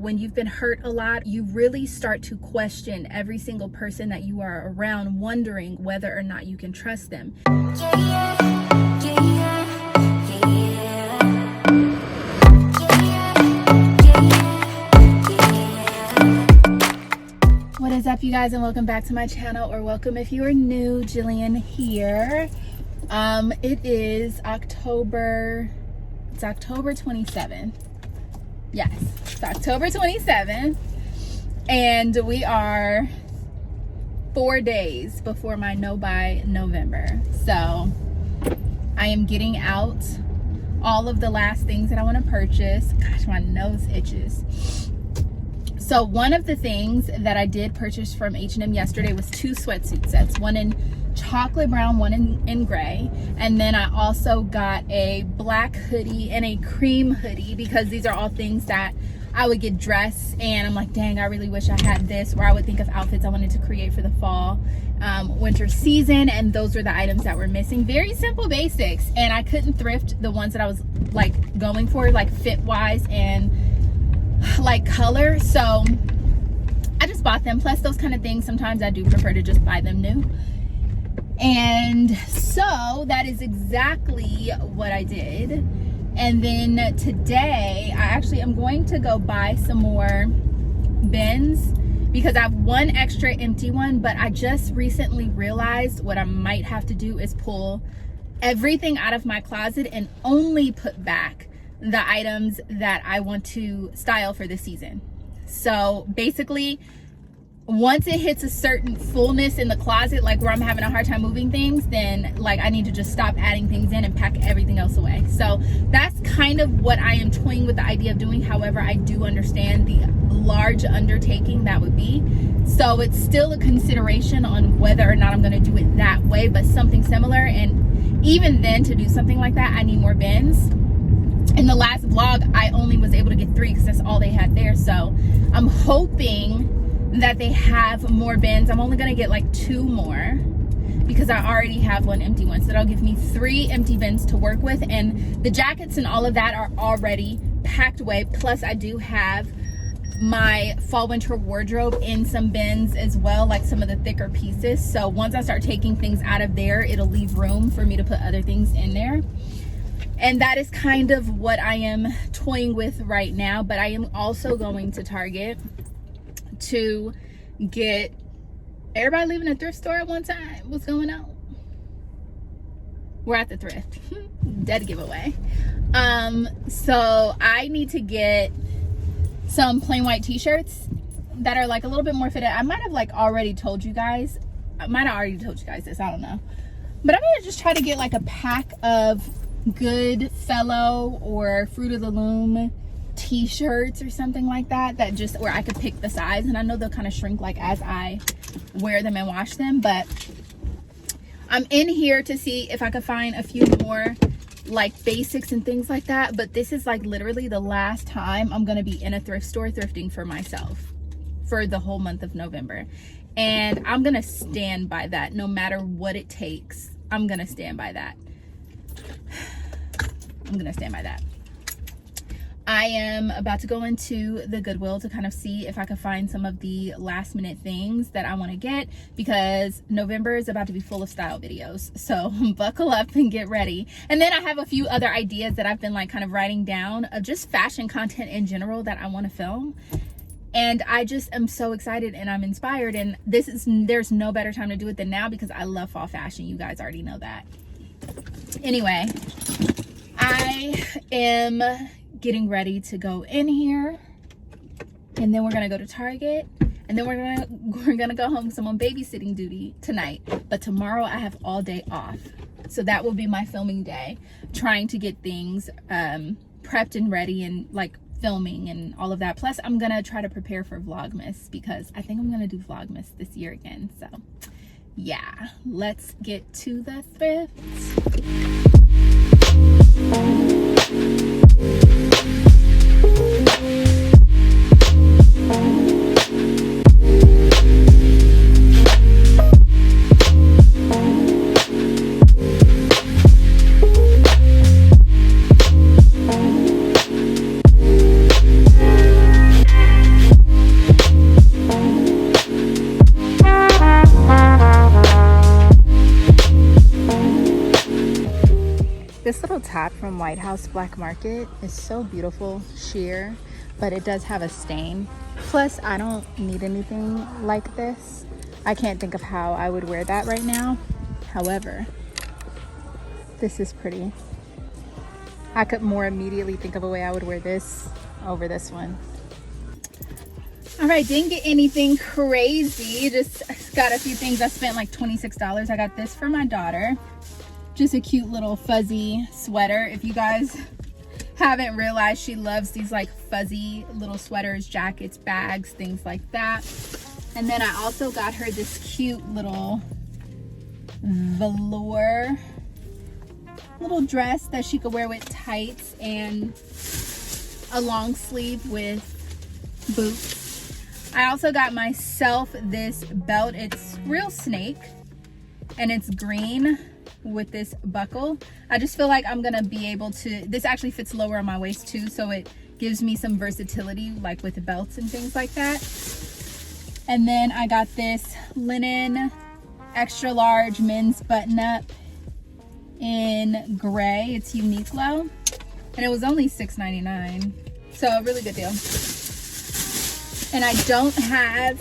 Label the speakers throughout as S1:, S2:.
S1: When you've been hurt a lot, you really start to question every single person that you are around, wondering whether or not you can trust them. What is up, you guys, and welcome back to my channel, or welcome if you are new. Jillian here. It is October 27th. Yes, it's October 27th, and we are 4 days before my no-buy November. So I am getting out all of the last things that I want to purchase. Gosh, my nose itches. So one of the things that I did purchase from H&M yesterday was 2 sweatsuit sets, one in chocolate brown, one in gray, and then I also got a black hoodie and a cream hoodie, because these are all things that I would get dressed and I'm like, dang, I really wish I had this, or I would think of outfits I wanted to create for the fall winter season, and those were the items that were missing. Very simple basics, and I couldn't thrift the ones that I was like going for, like fit wise and like color, so I just bought them. Plus those kind of things, sometimes I do prefer to just buy them new. And so that is exactly what I did. And then today I actually am going to go buy some more bins, because I have one extra empty one, but I just recently realized what I might have to do is pull everything out of my closet and only put back the items that I want to style for this season. So basically, once it hits a certain fullness in the closet, like where I'm having a hard time moving things, then like I need to just stop adding things in and pack everything else away. So that's kind of what I am toying with the idea of doing. However, I do understand the large undertaking that would be. So it's still a consideration on whether or not I'm going to do it that way, but something similar. And even then, to do something like that, I need more bins. In the last vlog, I only was able to get 3 because that's all they had there. So I'm hoping that they have more bins. I'm only gonna get like 2 more because I already have one empty one. So that'll give me 3 empty bins to work with. And the jackets and all of that are already packed away. Plus I do have my fall winter wardrobe in some bins as well, like some of the thicker pieces. So once I start taking things out of there, it'll leave room for me to put other things in there. And that is kind of what I am toying with right now. But I am also going to Target to get everybody leaving a thrift store at one time. What's going on? We're at the Thrift. Dead giveaway. So I need to get some plain white t-shirts that are like a little bit more fitted. I might have like already told you guys. I might have already told you guys this. I don't know. But I'm gonna just try to get like a pack of Goodfellow or Fruit of the Loom t-shirts or something like that, that just where I could pick the size. And I know they'll kind of shrink like as I wear them and wash them, but I'm in here to see if I could find a few more like basics and things like that. But this is like literally the last time I'm gonna be in a thrift store thrifting for myself for the whole month of November, and I'm gonna stand by that. No matter what it takes, I'm gonna stand by that. I'm gonna stand by that. I am about to go into the Goodwill to kind of see if I can find some of the last minute things that I want to get, because November is about to be full of style videos. So buckle up and get ready. And then I have a few other ideas that I've been like kind of writing down of just fashion content in general that I want to film. And I just am so excited and I'm inspired. And there's no better time to do it than now, because I love fall fashion. You guys already know that. Anyway, I am getting ready to go in here, and then we're gonna go to Target, and then we're gonna go home because I'm on babysitting duty tonight. But tomorrow I have all day off, so that will be my filming day, trying to get things prepped and ready and like filming and all of that. Plus I'm gonna try to prepare for Vlogmas, because I think I'm gonna do Vlogmas this year again. So yeah, let's get to the thrift. hat from White House Black Market. It's so beautiful, sheer, but it does have a stain. Plus, I don't need anything like this. I can't think of how I would wear that right now. However, this is pretty. I could more immediately think of a way I would wear this over this one. All right, didn't get anything crazy. Just got a few things. I spent like $26. I got this for my daughter. Just a cute little fuzzy sweater. If you guys haven't realized, she loves these like fuzzy little sweaters, jackets, bags, things like that. And then I also got her this cute little velour little dress that she could wear with tights and a long sleeve with boots. I also got myself this belt. It's real snake and it's green with this buckle. I just feel like I'm gonna be able to, this actually fits lower on my waist too, so it gives me some versatility like with belts and things like that. And then I got this linen extra large men's button up in gray. It's Uniqlo and it was only $6.99, so a really good deal. And I don't have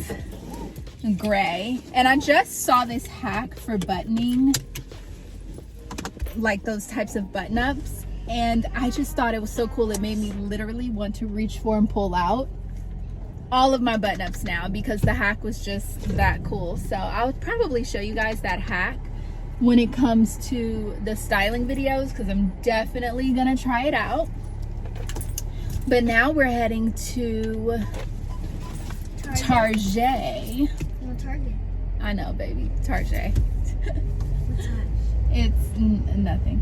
S1: gray, and I just saw this hack for buttoning like those types of button-ups, and I just thought it was so cool. It made me literally want to reach for and pull out all of my button-ups now because the hack was just that cool. So I'll probably show you guys that hack when it comes to the styling videos, because I'm definitely gonna try it out. But now we're heading to Target.
S2: No, Target.
S1: I know, baby. Target.
S2: What's that?
S1: It's nothing.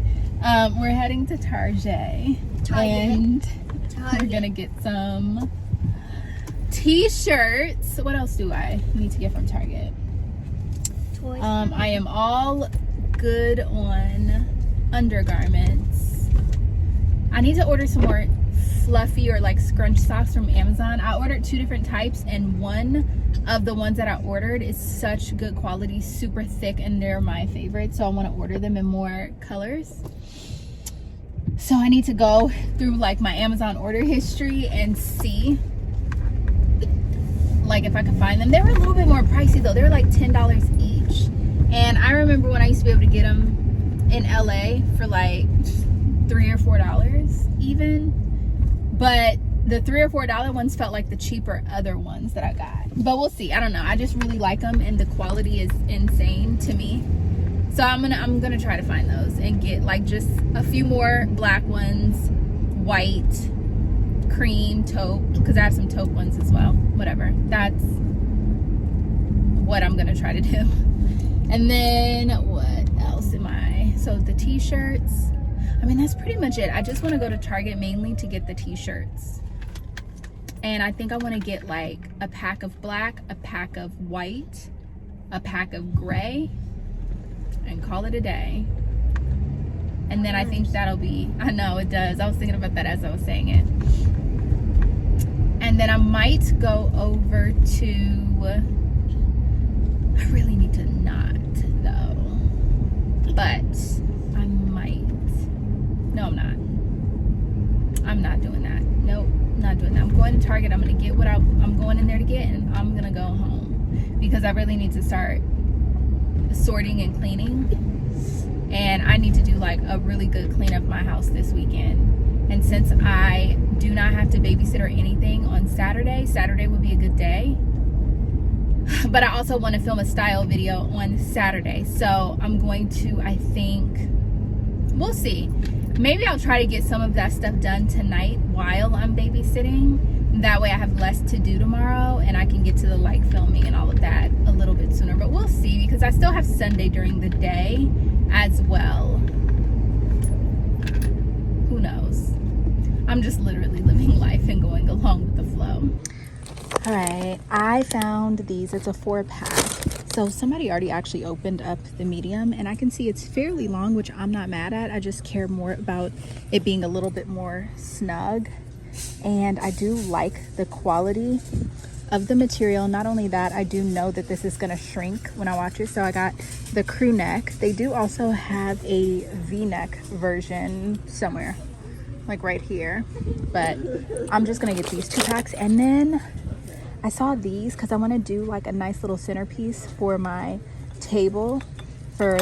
S1: We're heading to Target. And we're gonna get some t-shirts. What else do I need to get from Target?
S2: Toys.
S1: I am all good on undergarments. I need to order some more fluffy or like scrunch socks from Amazon. I ordered 2 different types, and one of the ones that I ordered is such good quality, super thick, and they're my favorite, so I want to order them in more colors. So I need to go through like my Amazon order history and see like if I can find them. They were a little bit more pricey though. They were like $10 each, and I remember when I used to be able to get them in LA for like $3 or $4 even. But the $3 or $4 ones felt like the cheaper other ones that I got. But we'll see. I don't know. I just really like them, and the quality is insane to me. So I'm gonna try to find those and get like just a few more black ones, white, cream, taupe, because I have some taupe ones as well. Whatever. That's what I'm gonna try to do. And then what else am I? So the t-shirts. I mean, that's pretty much it. I just want to go to Target mainly to get the t-shirts. And I think I want to get like a pack of black, a pack of white, a pack of gray, and call it a day. And then I think that'll be, I know it does. I was thinking about that as I was saying it. And then I might go over to, I really need to not though, but I might. No, I'm not. I'm not doing that. Nope, not doing that. I'm going to Target. I'm going to get what I'm going in there to get, and I'm going to go home because I really need to start sorting and cleaning. And I need to do like a really good clean of my house this weekend. And since I do not have to babysit or anything on Saturday would be a good day. But I also want to film a style video on Saturday. So I'm going to, I think, we'll see. Maybe I'll try to get some of that stuff done tonight while I'm babysitting. That way I have less to do tomorrow and I can get to the like filming and all of that a little bit sooner. But we'll see, because I still have Sunday during the day as well. Who knows? I'm just literally living life and going along with the flow. All right, I found these. It's a 4-pack. So somebody already actually opened up the medium, and I can see it's fairly long, which I'm not mad at. I just care more about it being a little bit more snug. And I do like the quality of the material. Not only that, I do know that this is going to shrink when I watch it. So I got the crew neck. They do also have a V-neck version somewhere, like right here. But I'm just going to get these 2 packs. And then I saw these because I want to do like a nice little centerpiece for my table for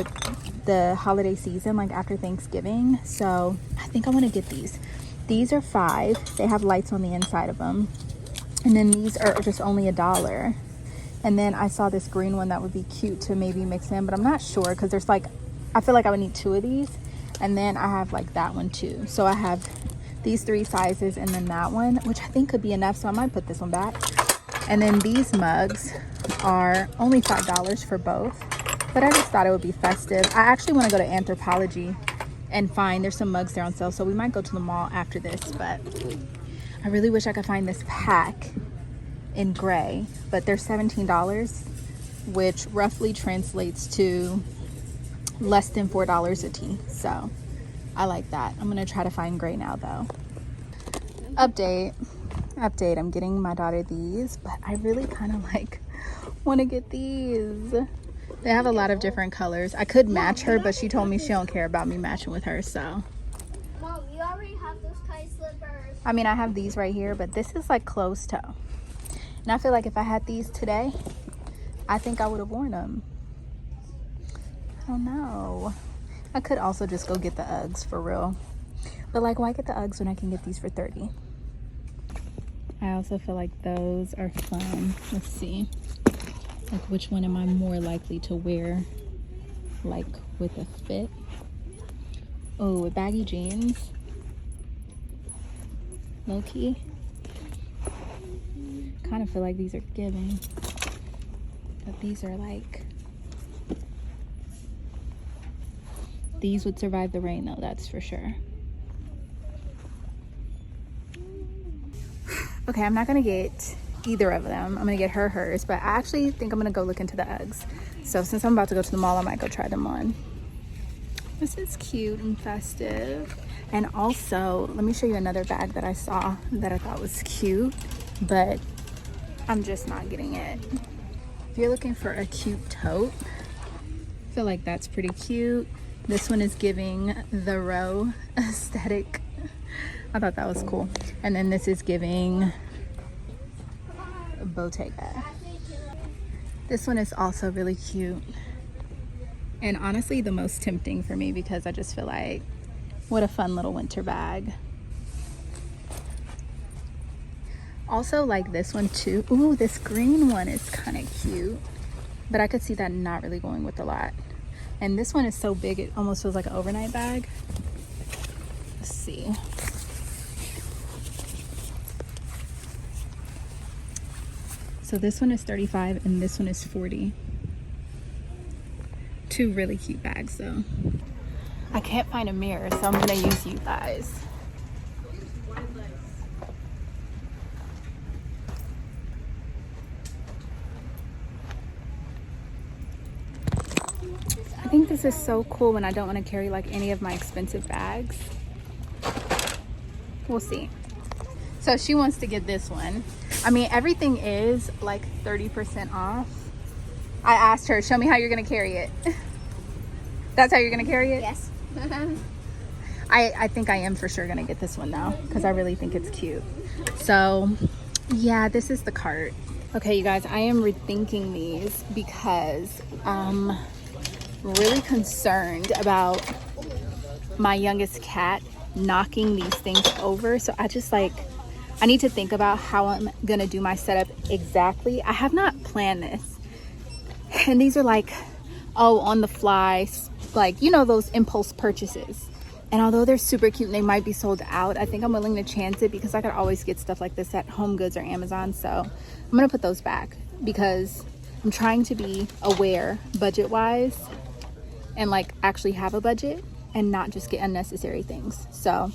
S1: the holiday season, like after Thanksgiving. So I think I want to get these. These are $5. They have lights on the inside of them. And then these are just only $1. And then I saw this green one that would be cute to maybe mix in, but I'm not sure because there's like, I feel like I would need 2 of these. And then I have like that one too. So I have these 3 sizes and then that one, which I think could be enough. So I might put this one back. And then these mugs are only $5 for both. But I just thought it would be festive. I actually want to go to Anthropologie and there's some mugs there on sale. So we might go to the mall after this, but I really wish I could find this pack in gray, but they're $17, which roughly translates to less than $4 a tee. So I like that. I'm gonna try to find gray now though. Update, I'm getting my daughter these, but I really kind of like want to get these. They have a lot of different colors. I could match her, but she told me she don't care about me matching with her, so.
S2: Mom, you already have those tight slippers.
S1: I mean, I have these right here, but this is like closed toe. And I feel like if I had these today, I think I would have worn them. I don't know. I could also just go get the Uggs for real. But like, why get the Uggs when I can get these for $30? I also feel like those are fun. Let's see. Like, which one am I more likely to wear, like, with a fit? Oh, with baggy jeans. Low-key. Kind of feel like these are giving. But these are like... These would survive the rain, though, that's for sure. Okay, I'm not going to get either of them. I'm gonna get her hers, but I actually think I'm gonna go look into the Uggs. So since I'm about to go to the mall, I might go try them on. This is cute and festive. And also, let me show you another bag that I saw that I thought was cute, but I'm just not getting it. If you're looking for a cute tote, I feel like that's pretty cute. This one is giving the row aesthetic. I thought that was cool. And then this is giving Bottega. This one is also really cute, and honestly the most tempting for me because I just feel like what a fun little winter bag. Also like this one too. Ooh, this green one is kind of cute, but I could see that not really going with a lot. And this one is so big it almost feels like an overnight bag. Let's see. So this one is $35 and this one is $40. 2 really cute bags though. I can't find a mirror, so I'm gonna use you guys. I think this is so cool when I don't want to carry like any of my expensive bags. We'll see. So she wants to get this one. I mean, everything is like 30% off. I asked her, show me how you're gonna carry it. That's how you're gonna carry it?
S2: Yes.
S1: I think I am for sure gonna get this one though, because I really think it's cute. So yeah, this is the cart. Okay, you guys, I am rethinking these because I'm really concerned about my youngest cat knocking these things over. So I need to think about how I'm gonna do my setup exactly. I have not planned this. And these are like, oh, on the fly, like, you know, those impulse purchases. And although they're super cute and they might be sold out, I think I'm willing to chance it because I could always get stuff like this at Home Goods or Amazon. So I'm gonna put those back because I'm trying to be aware budget wise and like actually have a budget and not just get unnecessary things. So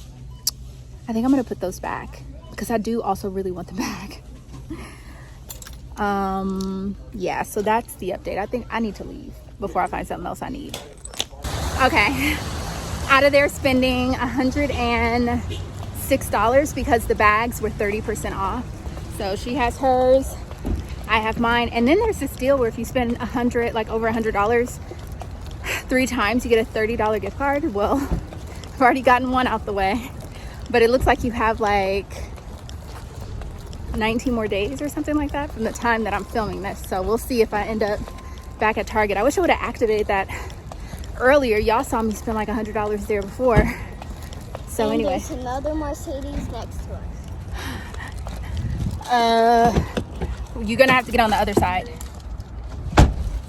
S1: I think I'm gonna put those back because I do also really want the bag. Yeah, so that's the update. I think I need to leave before I find something else I need. Okay, out of there spending $106 because the bags were 30% off. So she has hers, I have mine. And then there's this deal where if you spend over $100 3 times, you get a $30 gift card. Well, I've already gotten one out the way, but it looks like you have like 19 more days or something like that from the time that I'm filming this. So we'll see if I end up back at Target. I wish I would have activated that earlier. Y'all saw me spend like $100 there before. So
S2: and
S1: anyway,
S2: there's another Mercedes next to us.
S1: you're gonna have to get on the other side.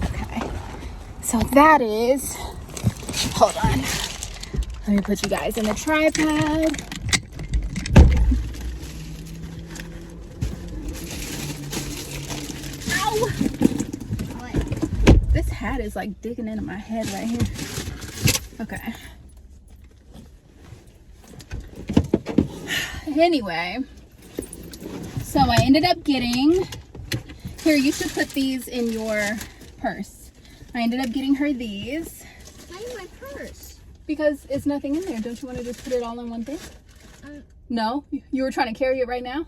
S1: Okay, so that is, hold on, let me put you guys in the tripod. Ow! This hat is like digging into my head right here. Okay. Anyway, so I ended up getting, here, you should put these in your purse. I ended up getting her these.
S2: Why in my purse?
S1: Because it's nothing in there. Don't you want to just put it all in one thing? No? You were trying to carry it right now?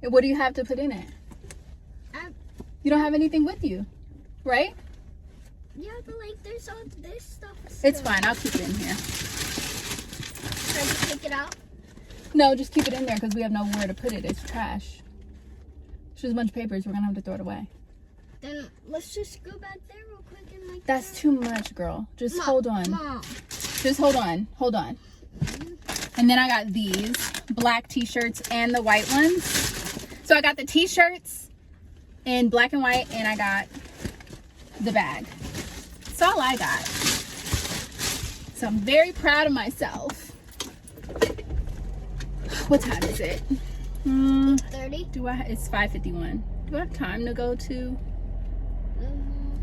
S1: What do you have to put in it? You don't have anything with you, right?
S2: Yeah, but like there's all this stuff.
S1: It's fine. I'll keep it in here.
S2: Can I just take it out?
S1: No, just keep it in there because we have nowhere to put it. It's trash. It's just a bunch of papers. We're going to have to throw it away.
S2: Then let's just go back there real quick and like.
S1: That's too much, girl. Just
S2: Mom,
S1: hold on.
S2: Mom.
S1: Just hold on. Hold on. And then I got these black t-shirts and the white ones. So I got the t-shirts in black and white, and I got the bag. That's all I got. So I'm very proud of myself. What time is it?
S2: 8:30.
S1: It's 5:51. Do I have time to go to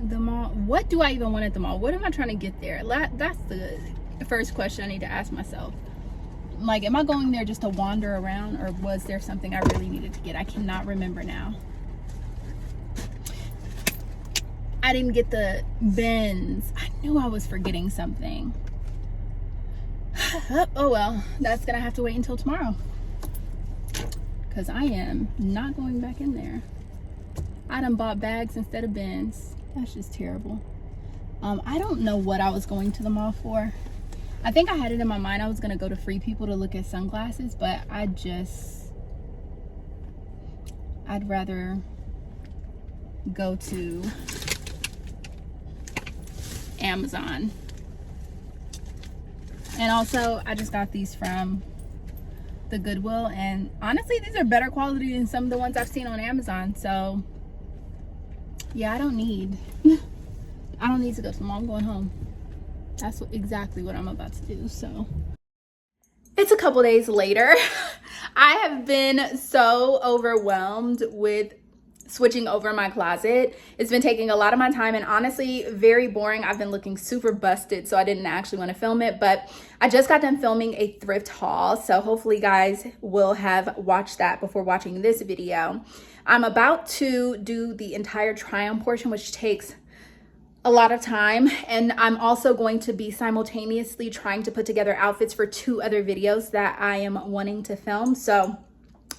S1: the mall? What do I even want at the mall? What am I trying to get there? That's the first question I need to ask myself. Like, am I going there just to wander around, or was there something I really needed to get? I cannot remember now. I didn't get the bins. I knew I was forgetting something. Oh well, that's gonna have to wait until tomorrow, because I am not going back in there. I done bought bags instead of bins. That's just terrible. I don't know what I was going to the mall for. I think I had it in my mind I was gonna go to Free People to look at sunglasses, but I'd rather go to Amazon. And also, I just got these from the Goodwill, and honestly, these are better quality than some of the ones I've seen on Amazon. So yeah, I don't need to go to the mall. I'm going home. That's exactly what I'm about to do. So it's a couple days later. I have been so overwhelmed with switching over my closet. It's been taking a lot of my time, and honestly, very boring. I've been looking super busted, so I didn't actually want to film it, but I just got done filming a thrift haul, so hopefully you guys will have watched that before watching this video. I'm about to do the entire try-on portion, which takes a lot of time, and I'm also going to be simultaneously trying to put together outfits for 2 other videos that I am wanting to film. So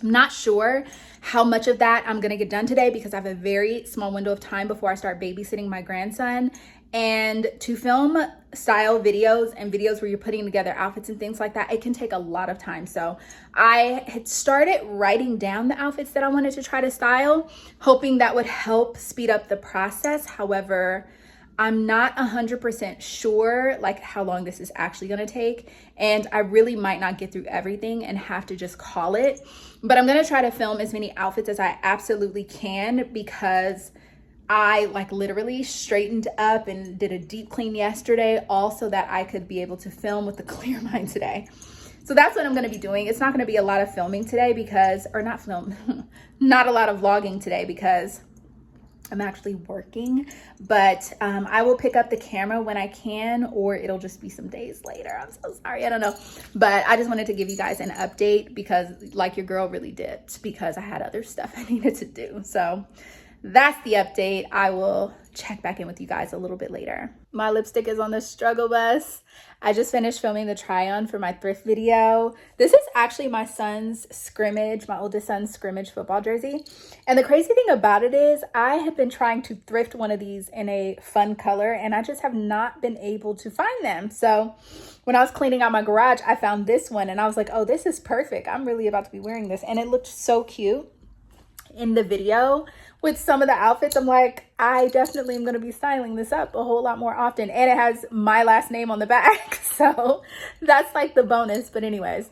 S1: I'm not sure how much of that I'm gonna get done today, because I have a very small window of time before I start babysitting my grandson. And to film style videos and videos where you're putting together outfits and things like that, it can take a lot of time. So I had started writing down the outfits that I wanted to try to style, hoping that would help speed up the process. However, I'm not 100% sure like how long this is actually gonna take, and I really might not get through everything and have to just call it. But I'm gonna try to film as many outfits as I absolutely can, because I like literally straightened up and did a deep clean yesterday, all so that I could be able to film with a clear mind today. So that's what I'm gonna be doing. It's not gonna be a lot of filming today because, or not film, not a lot of vlogging today because I'm actually working, but I will pick up the camera when I can, or it'll just be some days later. I'm so sorry, I don't know. But I just wanted to give you guys an update because like your girl really dipped because I had other stuff I needed to do. So that's the update. I will check back in with you guys a little bit later. My lipstick is on the struggle bus. I just finished filming the try on for my thrift video. This is actually my son's scrimmage, my oldest son's scrimmage football jersey. And the crazy thing about it is I have been trying to thrift one of these in a fun color and I just have not been able to find them. So when I was cleaning out my garage, I found this one and I was like, oh, this is perfect. I'm really about to be wearing this. And it looked so cute in the video with some of the outfits. I'm like, I definitely am going to be styling this up a whole lot more often. And it has my last name on the back. So that's like the bonus. But anyways,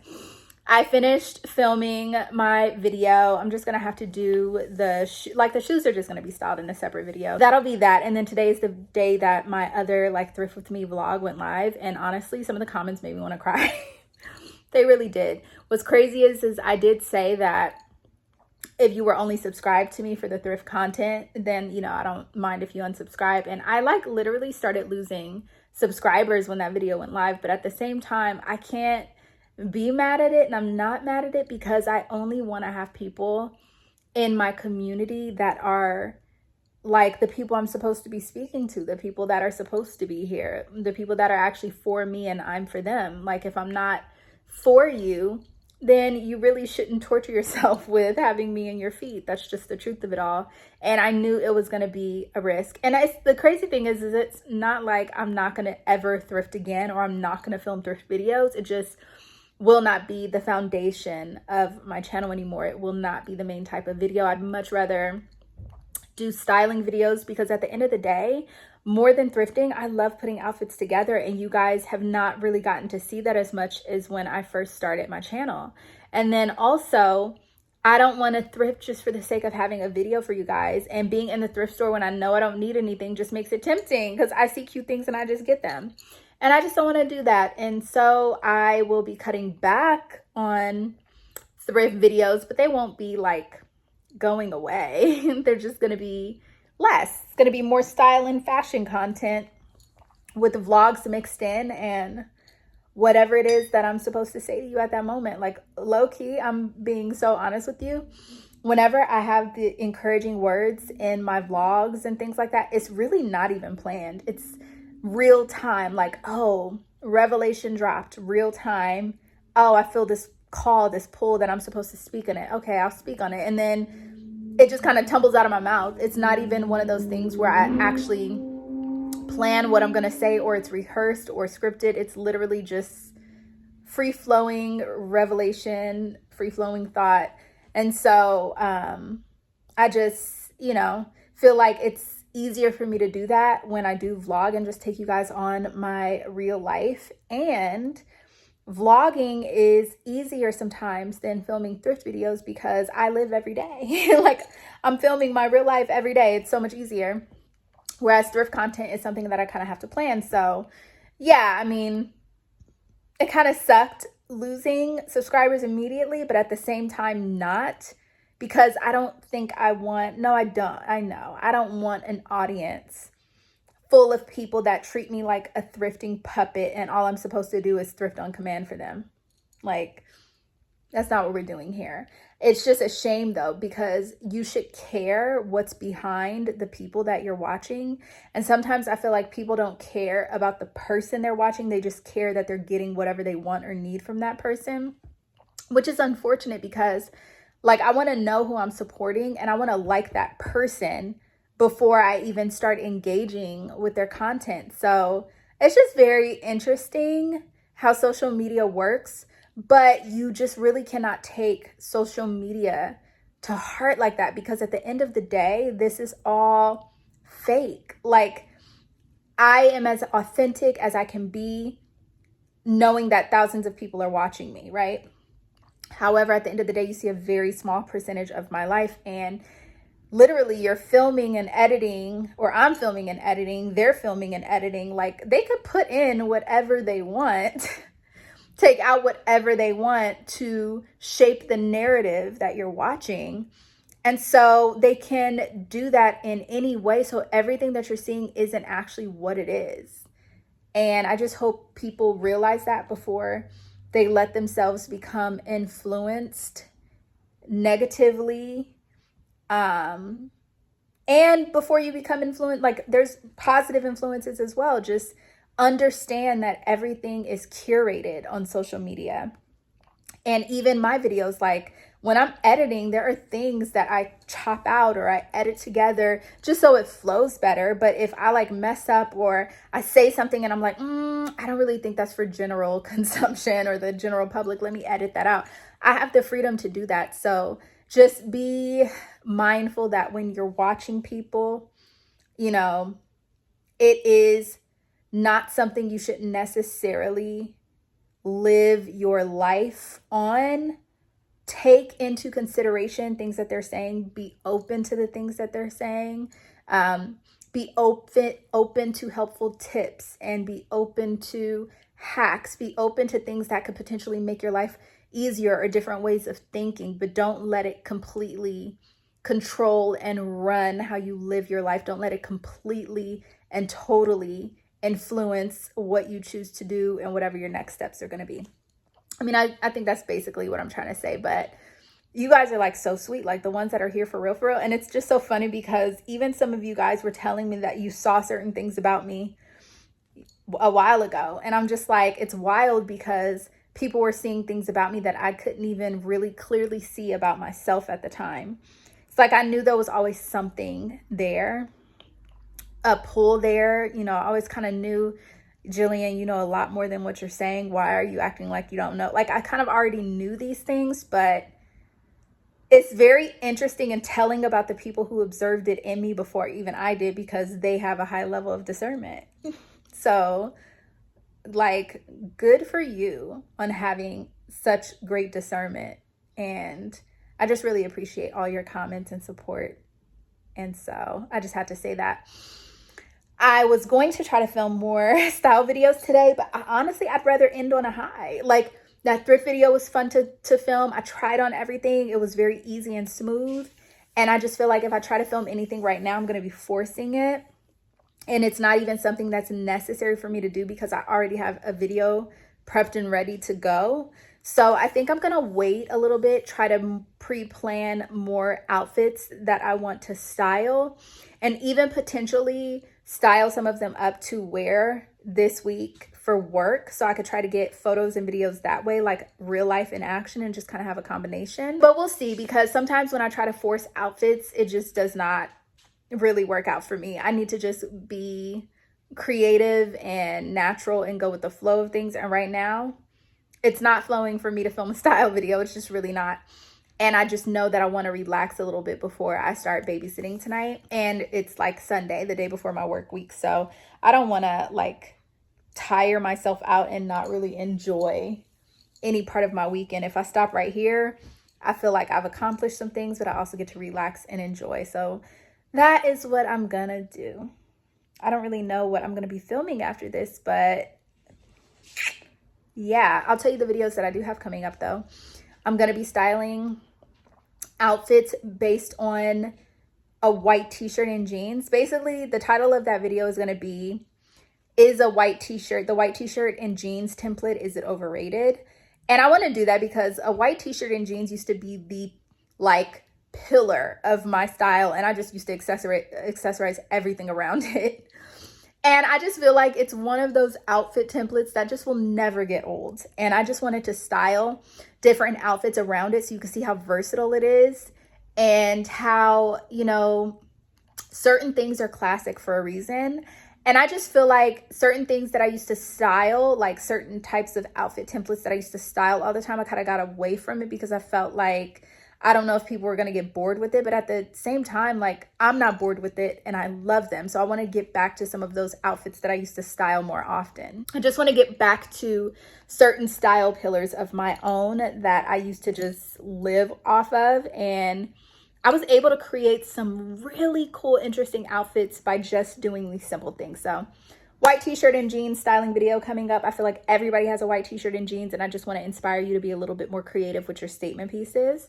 S1: I finished filming my video. I'm just going to have to do the shoes are just going to be styled in a separate video. That'll be that. And then today is the day that my other like Thrift With Me vlog went live. And honestly, some of the comments made me want to cry. They really did. What's crazy is I did say that if you were only subscribed to me for the thrift content, then, you know, I don't mind if you unsubscribe. And I like literally started losing subscribers when that video went live. But at the same time, I can't be mad at it. And I'm not mad at it because I only want to have people in my community that are like the people I'm supposed to be speaking to, the people that are supposed to be here, the people that are actually for me and I'm for them. Like if I'm not for you, then you really shouldn't torture yourself with having me in your feet. That's just the truth of it all. And I knew it was going to be a risk. And the crazy thing is it's not like I'm not going to ever thrift again or I'm not going to film thrift videos. It just will not be the foundation of my channel anymore. It will not be the main type of video. I'd much rather do styling videos because at the end of the day, more than thrifting, I love putting outfits together, and you guys have not really gotten to see that as much as when I first started my channel. And then also, I don't want to thrift just for the sake of having a video for you guys, and being in the thrift store when I know I don't need anything just makes it tempting because I see cute things and I just get them. And I just don't want to do that. And so I will be cutting back on thrift videos, but they won't be like going away. They're just going to be less. It's going to be more style and fashion content with the vlogs mixed in and whatever it is that I'm supposed to say to you at that moment. Like low key, I'm being so honest with you. Whenever I have the encouraging words in my vlogs and things like that, it's really not even planned. It's real time. Like, oh, revelation dropped, real time. Oh, I feel this call, this pull that I'm supposed to speak on it. Okay, I'll speak on it. And then it just kind of tumbles out of my mouth. It's not even one of those things where I actually plan what I'm going to say or it's rehearsed or scripted. It's literally just free-flowing revelation, free-flowing thought. And so I just, you know, feel like it's easier for me to do that when I do vlog and just take you guys on my real life. And vlogging is easier sometimes than filming thrift videos because I live every day. Like I'm filming my real life every day. It's so much easier. Whereas thrift content is something that I kind of have to plan. So yeah, I mean, it kind of sucked losing subscribers immediately, but at the same time not, because I don't think I want, no, I don't. I know I don't want an audience full of people that treat me like a thrifting puppet and all I'm supposed to do is thrift on command for them. Like, that's not what we're doing here. It's just a shame though, because you should care what's behind the people that you're watching. And sometimes I feel like people don't care about the person they're watching. They just care that they're getting whatever they want or need from that person, which is unfortunate because like I want to know who I'm supporting and I want to like that person before I even start engaging with their content. So it's just very interesting how social media works, but you just really cannot take social media to heart like that because at the end of the day, this is all fake. Like I am as authentic as I can be knowing that thousands of people are watching me, right? However, at the end of the day, you see a very small percentage of my life and literally you're filming and editing, or I'm filming and editing, they're filming and editing. Like they could put in whatever they want, take out whatever they want to shape the narrative that you're watching. And so they can do that in any way. So everything that you're seeing isn't actually what it is. And I just hope people realize that before they let themselves become influenced negatively And before you become influenced, like there's positive influences as well. Just understand that everything is curated on social media. And even my videos, like when I'm editing, there are things that I chop out or I edit together just so it flows better. But if I like mess up or I say something and I'm like, I don't really think that's for general consumption or the general public, let me edit that out. I have the freedom to do that. So just be mindful that when you're watching people, you know, it is not something you should necessarily live your life on. Take into consideration things that they're saying. Be open to the things that they're saying. Be open to helpful tips, and be open to hacks. Be open to things that could potentially make your life easier or different ways of thinking, but don't let it completely control and run how you live your life. Don't let it completely and totally influence what you choose to do and whatever your next steps are going to be. I mean, I think that's basically what I'm trying to say, but you guys are like so sweet, like the ones that are here for real, for real. And it's just so funny because even some of you guys were telling me that you saw certain things about me a while ago. And I'm just like, it's wild because people were seeing things about me that I couldn't even really clearly see about myself at the time. It's like I knew there was always something there, a pull there. You know, I always kind of knew, Jillian, you know a lot more than what you're saying. Why are you acting like you don't know? Like I kind of already knew these things, but it's very interesting and telling about the people who observed it in me before even I did, because they have a high level of discernment. So like, good for you on having such great discernment. And I just really appreciate all your comments and support. And so I just had to say that. I was going to try to film more style videos today, but honestly, I'd rather end on a high. Like that thrift video was fun to film. I tried on everything. It was very easy and smooth. And I just feel like if I try to film anything right now, I'm going to be forcing it. And it's not even something that's necessary for me to do because I already have a video prepped and ready to go. So I think I'm going to wait a little bit, try to pre-plan more outfits that I want to style, and even potentially style some of them up to wear this week for work. So I could try to get photos and videos that way, like real life in action, and just kind of have a combination. But we'll see, because sometimes when I try to force outfits, it just does not really work out for me. I need to just be creative and natural and go with the flow of things. And right now, it's not flowing for me to film a style video. It's just really not. And I just know that I want to relax a little bit before I start babysitting tonight. And it's like Sunday, the day before my work week. So I don't want to like tire myself out and not really enjoy any part of my weekend. If I stop right here, I feel like I've accomplished some things, but I also get to relax and enjoy. So that is what I'm gonna do. I don't really know what I'm gonna be filming after this, but yeah, I'll tell you the videos that I do have coming up though. I'm gonna be styling outfits based on a white t-shirt and jeans. Basically, the title of that video is gonna be, is a white t-shirt, the white t-shirt and jeans template, is it overrated? And I wanna do that because a white t-shirt and jeans used to be the like pillar of my style, and I just used to accessorize everything around it. And I just feel like it's one of those outfit templates that just will never get old. And I just wanted to style different outfits around it so you can see how versatile it is and how, you know, certain things are classic for a reason. And I just feel like certain things that I used to style, like certain types of outfit templates that I used to style all the time, I kind of got away from it because I felt like, I don't know if people were going to get bored with it, but at the same time, like I'm not bored with it and I love them. So I want to get back to some of those outfits that I used to style more often. I just want to get back to certain style pillars of my own that I used to just live off of. And I was able to create some really cool, interesting outfits by just doing these simple things. So white t-shirt and jeans styling video coming up. I feel like everybody has a white t-shirt and jeans, and I just want to inspire you to be a little bit more creative with your statement pieces.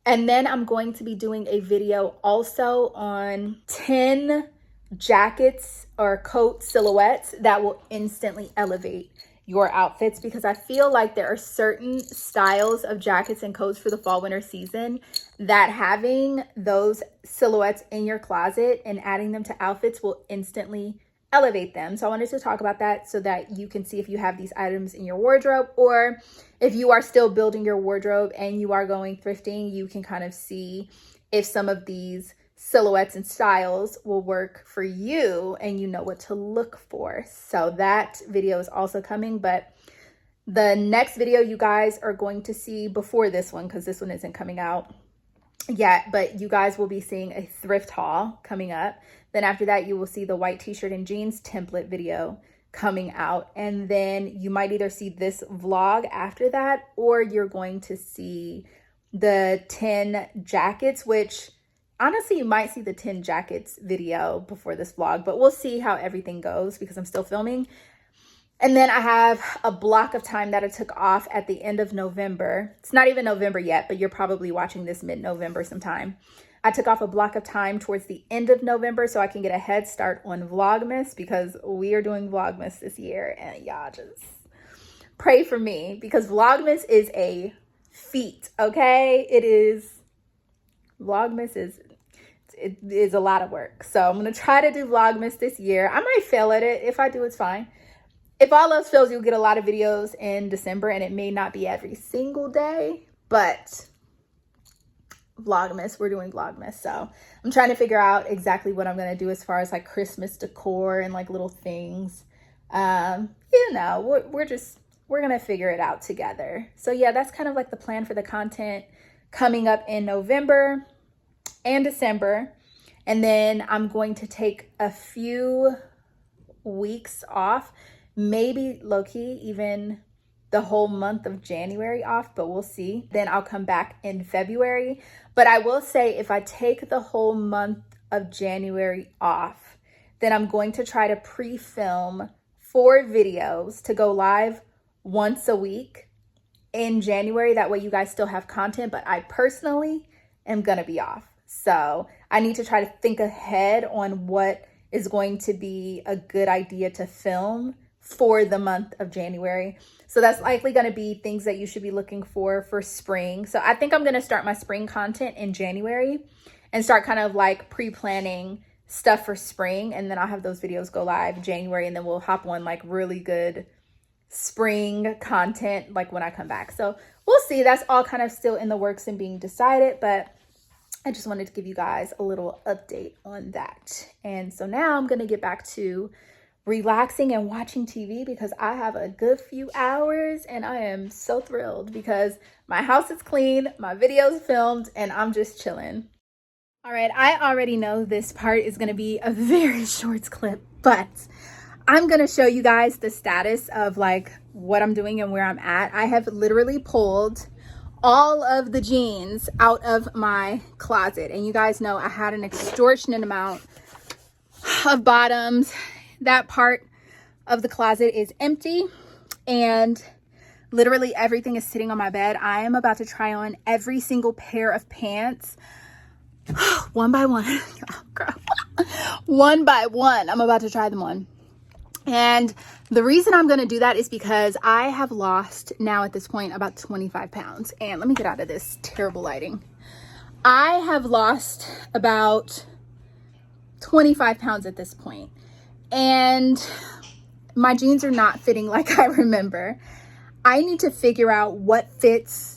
S1: And then I'm going to be doing a video also on 10 jackets or coat silhouettes that will instantly elevate your outfits, because I feel like there are certain styles of jackets and coats for the fall winter season that having those silhouettes in your closet and adding them to outfits will instantly elevate them. So I wanted to talk about that so that you can see if you have these items in your wardrobe, or if you are still building your wardrobe and you are going thrifting, you can kind of see if some of these silhouettes and styles will work for you and you know what to look for. So that video is also coming, but the next video you guys are going to see before this one, because this one isn't coming out yet, but you guys will be seeing a thrift haul coming up. Then after that, you will see the white t-shirt and jeans template video coming out. And then you might either see this vlog after that, or you're going to see the 10 jackets, which honestly, you might see the 10 jackets video before this vlog, but we'll see how everything goes because I'm still filming. And then I have a block of time that I took off at the end of November. It's not even November yet, but you're probably watching this mid-November sometime. I took off a block of time towards the end of November so I can get a head start on Vlogmas, because we are doing Vlogmas this year, and y'all just pray for me because Vlogmas is a feat, okay? Vlogmas is a lot of work. So I'm going to try to do Vlogmas this year. I might fail at it. If I do, it's fine. If all else fails, you'll get a lot of videos in December, and it may not be every single day, but Vlogmas, we're doing Vlogmas. So I'm trying to figure out exactly what I'm going to do as far as like Christmas decor and like little things. You know, we're going to figure it out together. So yeah, that's kind of like the plan for the content coming up in November and December. And then I'm going to take a few weeks off, maybe low-key even the whole month of January off, but we'll see. Then I'll come back in February. But I will say, if I take the whole month of January off, then I'm going to try to pre-film 4 videos to go live once a week in January. That way you guys still have content, but I personally am gonna be off. So I need to try to think ahead on what is going to be a good idea to film for the month of January. So that's likely going to be things that you should be looking for spring. So I think I'm going to start my spring content in January and start kind of like pre-planning stuff for spring. And then I'll have those videos go live January, and then we'll hop on like really good spring content like when I come back. So we'll see. That's all kind of still in the works and being decided, but I just wanted to give you guys a little update on that. And so now I'm going to get back to relaxing and watching TV because I have a good few hours, and I am so thrilled because my house is clean, my video's filmed, and I'm just chilling. All right, I already know this part is going to be a very short clip, but I'm going to show you guys the status of like what I'm doing and where I'm at. I have literally pulled all of the jeans out of my closet, and you guys know I had an extortionate amount of bottoms. That part of the closet is empty, and literally everything is sitting on my bed. I am about to try on every single pair of pants one by one. Oh, girl. One by one, I'm about to try them on. And the reason I'm going to do that is because I have lost now at this point about 25 pounds. And let me get out of this terrible lighting. I have lost about 25 pounds at this point. And my jeans are not fitting like I remember. I need to figure out what fits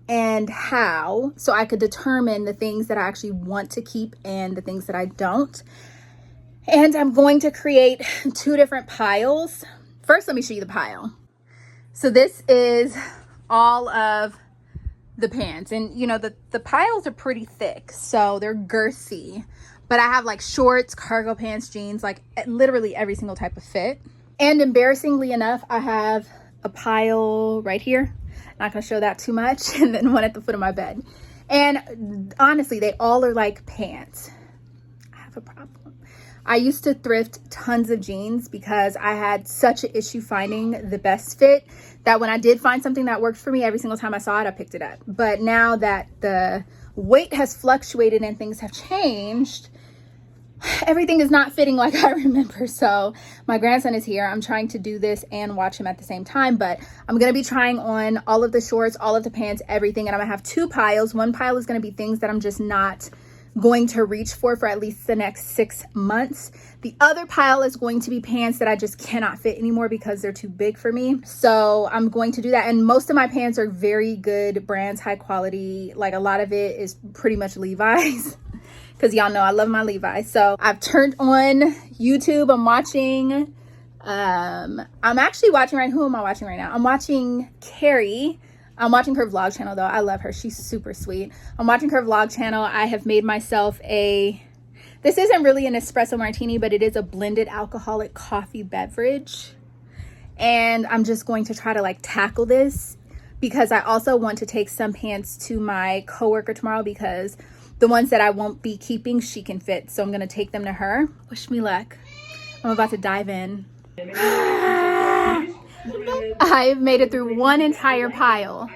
S1: and how, so I could determine the things that I actually want to keep and the things that I don't. And I'm going to create 2 different piles. First, let me show you the pile. So this is all of the pants, and you know, the piles are pretty thick, so they're girthy. But I have like shorts, cargo pants, jeans, like literally every single type of fit. And embarrassingly enough, I have a pile right here. Not gonna show that too much. And then one at the foot of my bed. And honestly, they all are like pants. I have a problem. I used to thrift tons of jeans because I had such an issue finding the best fit that when I did find something that worked for me, every single time I saw it, I picked it up. But now that the weight has fluctuated and things have changed, everything is not fitting like I remember. So my grandson is here. I'm trying to do this and watch him at the same time, but I'm going to be trying on all of the shorts, all of the pants, everything. And I'm gonna have 2 piles. One pile is going to be things that I'm just not going to reach for at least the next 6 months. The other pile is going to be pants that I just cannot fit anymore because they're too big for me. So I'm going to do that. And most of my pants are very good brands, high quality. Like a lot of it is pretty much Levi's. Because y'all know I love my Levi's. So I've turned on YouTube. I'm watching, I'm actually watching, who am I watching right now? I'm watching Carrie. I'm watching her vlog channel though. I love her. She's super sweet. I'm watching her vlog channel. I have made myself this isn't really an espresso martini, but it is a blended alcoholic coffee beverage. And I'm just going to try to like tackle this because I also want to take some pants to my coworker tomorrow because the ones that I won't be keeping, she can fit. So I'm going to take them to her. Wish me luck. I'm about to dive in. I've made it through one entire pile.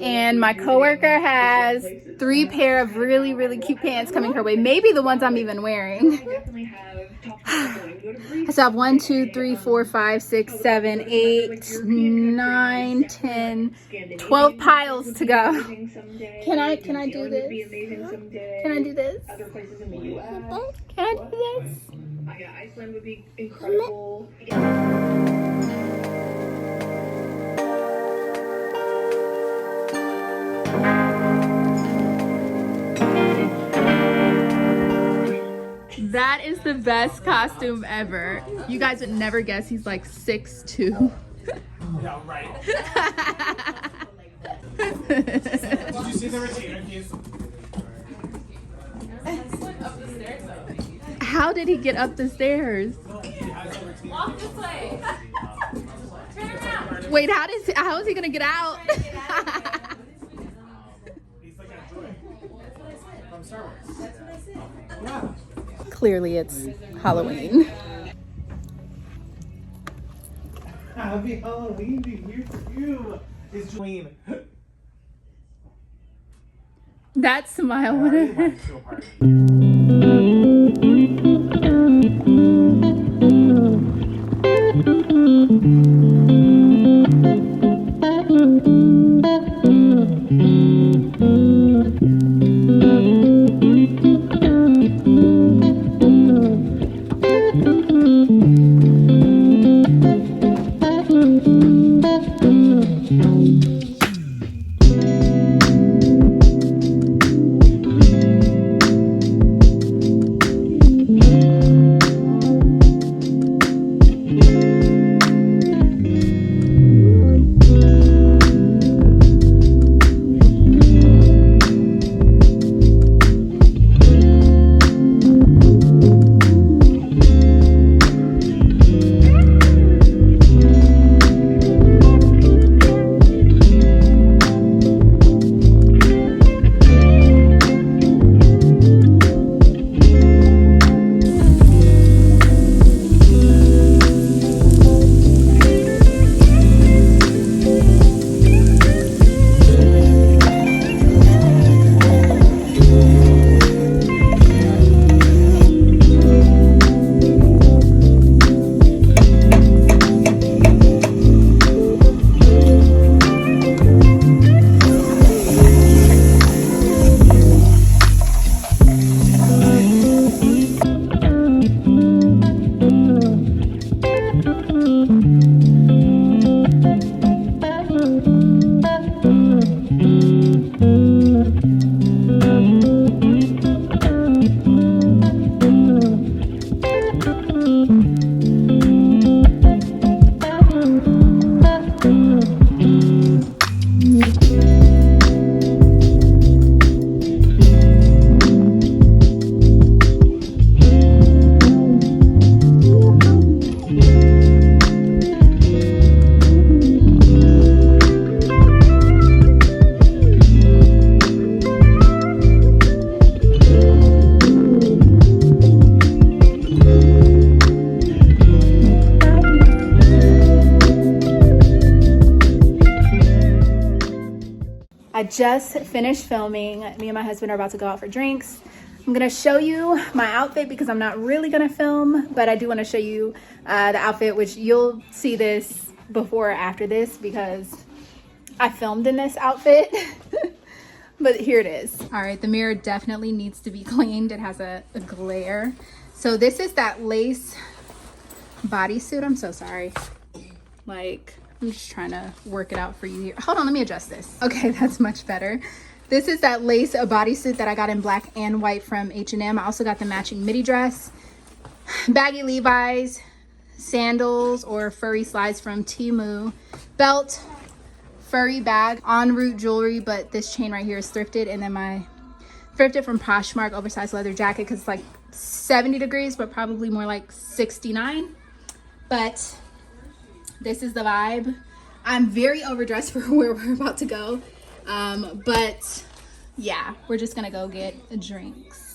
S1: And my coworker has 3 pair of really, really cute pants coming her way. Maybe the ones I'm even wearing. So I have 1, 2, 3, 4, 5, 6, 7, 8, 9, 10, 12 piles to go. Can I do this? Can I do this? Can I do this?
S3: Yeah, Iceland would be incredible.
S1: That is the best costume ever. You guys would never guess he's like 6'2".
S4: Yeah, right. Did you see the retainer keys?
S1: How did he get up the stairs?
S5: Walk this way. Turn around.
S1: Wait, how is he gonna get out?
S4: He's like a droid from Star Wars. That's what I said. Yeah.
S1: Clearly it's Halloween.
S4: Happy Halloween to here for you. It's Jillian.
S1: That smile.
S4: Already went to a party.
S1: I just finished filming. Me and my husband are about to go out for drinks. I'm gonna show you my outfit because I'm not really gonna film, but I do want to show you the outfit, which you'll see this before or after this because I filmed in this outfit. But here it is. All right, the mirror definitely needs to be cleaned. It has a glare. So this is that lace bodysuit. I'm so sorry. Like, I'm just trying to work it out for you here. Hold on, let me adjust this. Okay, that's much better. This is that lace bodysuit that I got in black and white from H&M. I also got the matching midi dress, baggy Levi's, sandals or furry slides from Temu, belt, furry bag, en route jewelry, but this chain right here is thrifted, and then my thrifted from Poshmark oversized leather jacket because it's like 70 degrees, but probably more like 69. But this is the vibe. I'm very overdressed for where we're about to go, but yeah, we're just gonna go get drinks.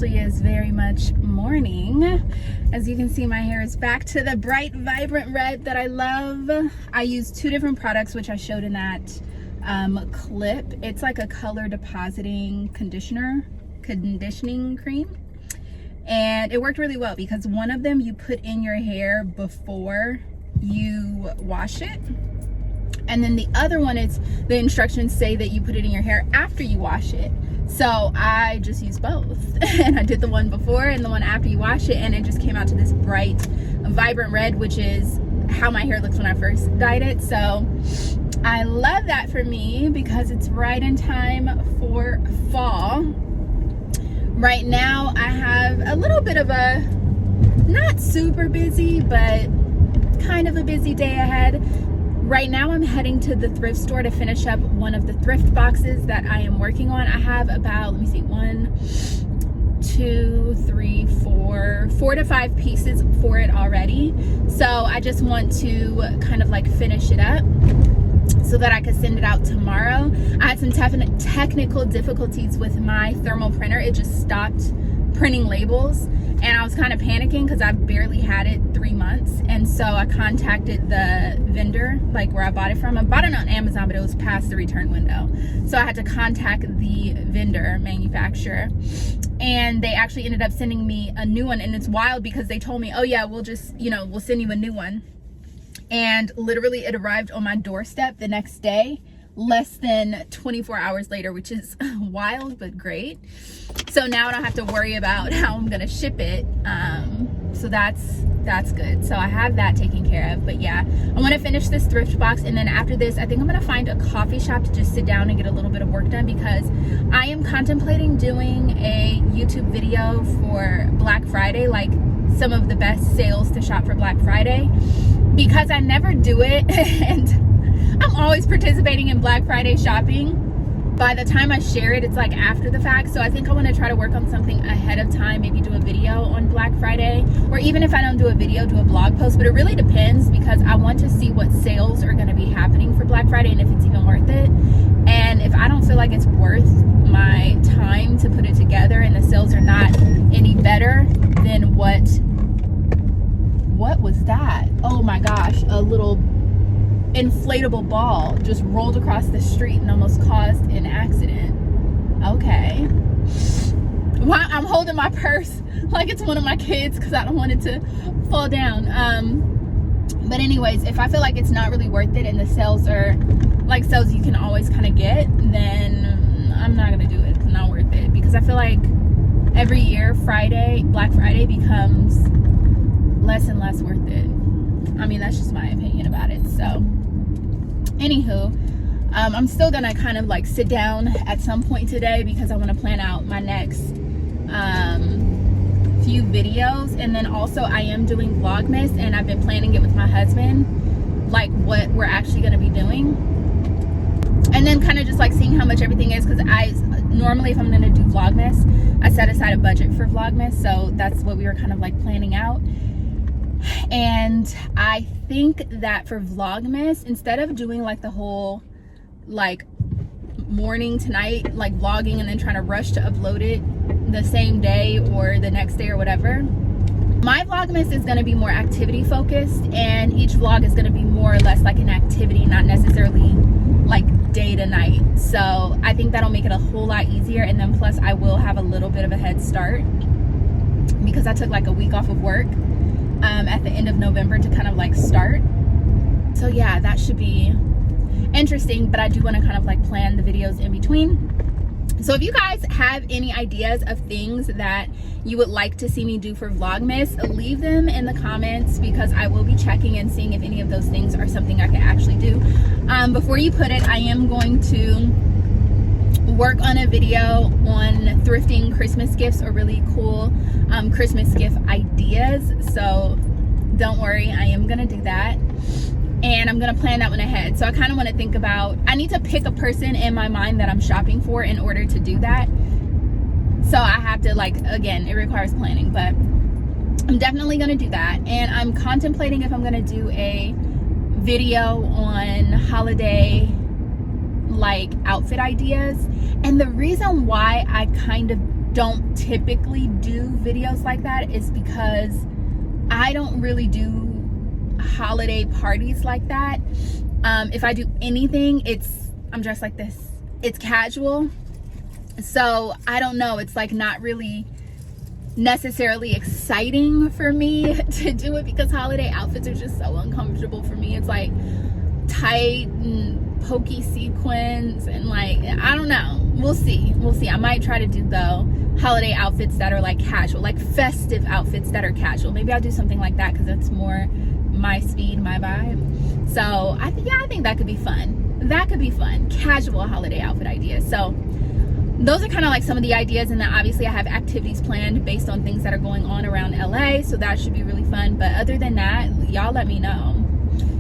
S1: Is very much morning. As you can see, my hair is back to the bright, vibrant red that I love. I used 2 different products, which I showed in that clip. It's like a color depositing conditioning cream, and it worked really well because one of them you put in your hair before you wash it, and then the other one, it's the instructions say that you put it in your hair after you wash it. So I just used both and I did the one before and the one after you wash it, and it just came out to this bright, vibrant red, which is how my hair looks when I first dyed it. So I love that for me because it's right in time for fall. Right now I have a little bit of a not super busy, but kind of a busy day ahead. Right now I'm heading to the thrift store to finish up one of the thrift boxes that I am working on. I have about, let me see, 1, 2, 3, 4 to 5 pieces for it already. So I just want to kind of like finish it up so that I could send it out tomorrow. I had some technical difficulties with my thermal printer. It just stopped printing labels, and I was kind of panicking because I've barely had it 3 months. And so I contacted the vendor, like where I bought it from. I bought it on Amazon, but it was past the return window. So I had to contact the vendor manufacturer, and they actually ended up sending me a new one. And it's wild because they told me, oh yeah, we'll just, we'll send you a new one. And literally it arrived on my doorstep the next day, less than 24 hours later, which is wild but great. So now I don't have to worry about how I'm gonna ship it. So that's good. So I have that taken care of. But yeah, I want to finish this thrift box, and then after this I think I'm gonna find a coffee shop to just sit down and get a little bit of work done, because I am contemplating doing a YouTube video for Black Friday, like some of the best sales to shop for Black Friday, because I never do it and I'm always participating in Black Friday shopping. By the time I share it, it's like after the fact. So I think I want to try to work on something ahead of time, maybe do a video on Black Friday, or even if I don't do a video, do a blog post. But it really depends, because I want to see what sales are going to be happening for Black Friday and if it's even worth it. And if I don't feel like it's worth my time to put it together and the sales are not any better, then what was that? Oh my gosh, a little inflatable ball just rolled across the street and almost caused an accident. Okay. Well, I'm holding my purse like it's one of my kids because I don't want it to fall down. But anyways, if I feel like it's not really worth it and the sales are like sales you can always kind of get, then I'm not gonna do it. It's not worth it, because I feel like every year Black Friday becomes less and less worth it. I mean, that's just my opinion about it. So anywho, I'm still gonna kind of like sit down at some point today, because I want to plan out my next few videos. And then also I am doing Vlogmas, and I've been planning it with my husband like what we're actually going to be doing, and then kind of just like seeing how much everything is, because I normally, if I'm going to do Vlogmas, I set aside a budget for Vlogmas, so that's what we were kind of like planning out. And I think that for Vlogmas, instead of doing like the whole like morning to night like vlogging and then trying to rush to upload it the same day or the next day or whatever, my Vlogmas is going to be more activity focused, and each vlog is going to be more or less like an activity, not necessarily like day to night. So I think that'll make it a whole lot easier, and then plus I will have a little bit of a head start because I took like a week off of work at the end of November to kind of like start. So yeah, that should be interesting, but I do want to kind of like plan the videos in between. So if you guys have any ideas of things that you would like to see me do for Vlogmas, leave them in the comments, because I will be checking and seeing if any of those things are something I can actually do. Before you put it, I am going to work on a video on thrifting Christmas gifts or really cool Christmas gift ideas. So don't worry, I am gonna do that. And I'm gonna plan that one ahead. So I kind of want to think about, I need to pick a person in my mind that I'm shopping for in order to do that. So I have to, like, again, it requires planning, but I'm definitely gonna do that. And I'm contemplating if I'm gonna do a video on holiday like outfit ideas. And the reason why I kind of don't typically do videos like that is because I don't really do holiday parties like that. If I do anything, I'm dressed like this, it's casual. So I don't know, it's like not really necessarily exciting for me to do it, because holiday outfits are just so uncomfortable for me. It's like tight and pokey sequins and like, I don't know, we'll see. I might try to do though holiday outfits that are like casual, like festive outfits that are casual. Maybe I'll do something like that because it's more my speed, my vibe. So I think that could be fun. Casual holiday outfit ideas. So those are kind of like some of the ideas, and then obviously I have activities planned based on things that are going on around LA, so that should be really fun. But other than that, y'all let me know,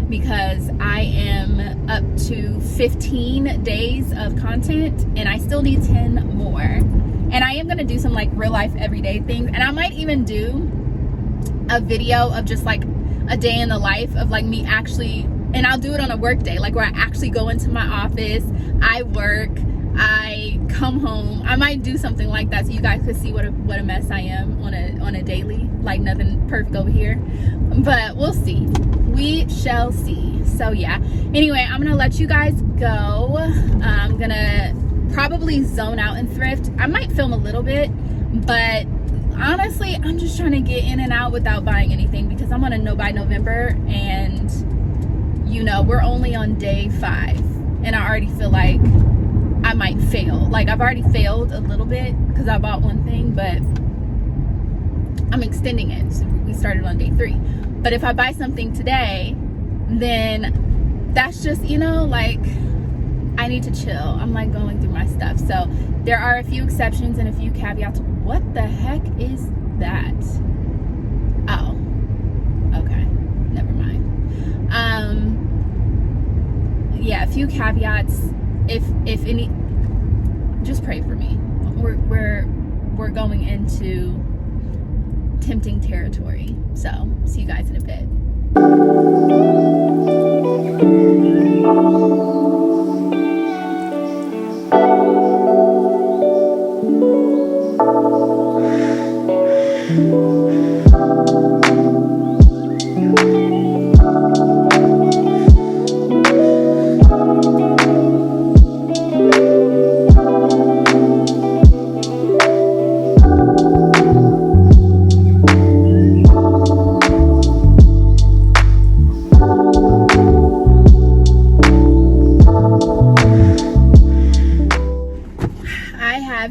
S1: because I am up to 15 days of content and I still need 10 more. And I am gonna do some like real life everyday things, and I might even do a video of just like a day in the life of like me actually, and I'll do it on a work day, like where I actually go into my office, I work, I come home. I might do something like that so you guys could see what a mess I am on a daily, like nothing perfect over here, but we'll see, we shall see. So yeah, anyway, I'm gonna let you guys go. I'm gonna probably zone out in Thrift. I might film a little bit, but honestly, I'm just trying to get in and out without buying anything, because I'm on a no buy November, and you know, we're only on day 5 and I already feel like I might fail. Like I've already failed a little bit because I bought one thing, but I'm extending it. So we started on day 3. But if I buy something today, then that's just, you know, like I need to chill. I'm like going through my stuff. So there are a few exceptions and a few caveats. What the heck is that? Oh, okay, never mind. Yeah, a few caveats. If any, just pray for me. We're going into tempting territory. So see you guys in a bit.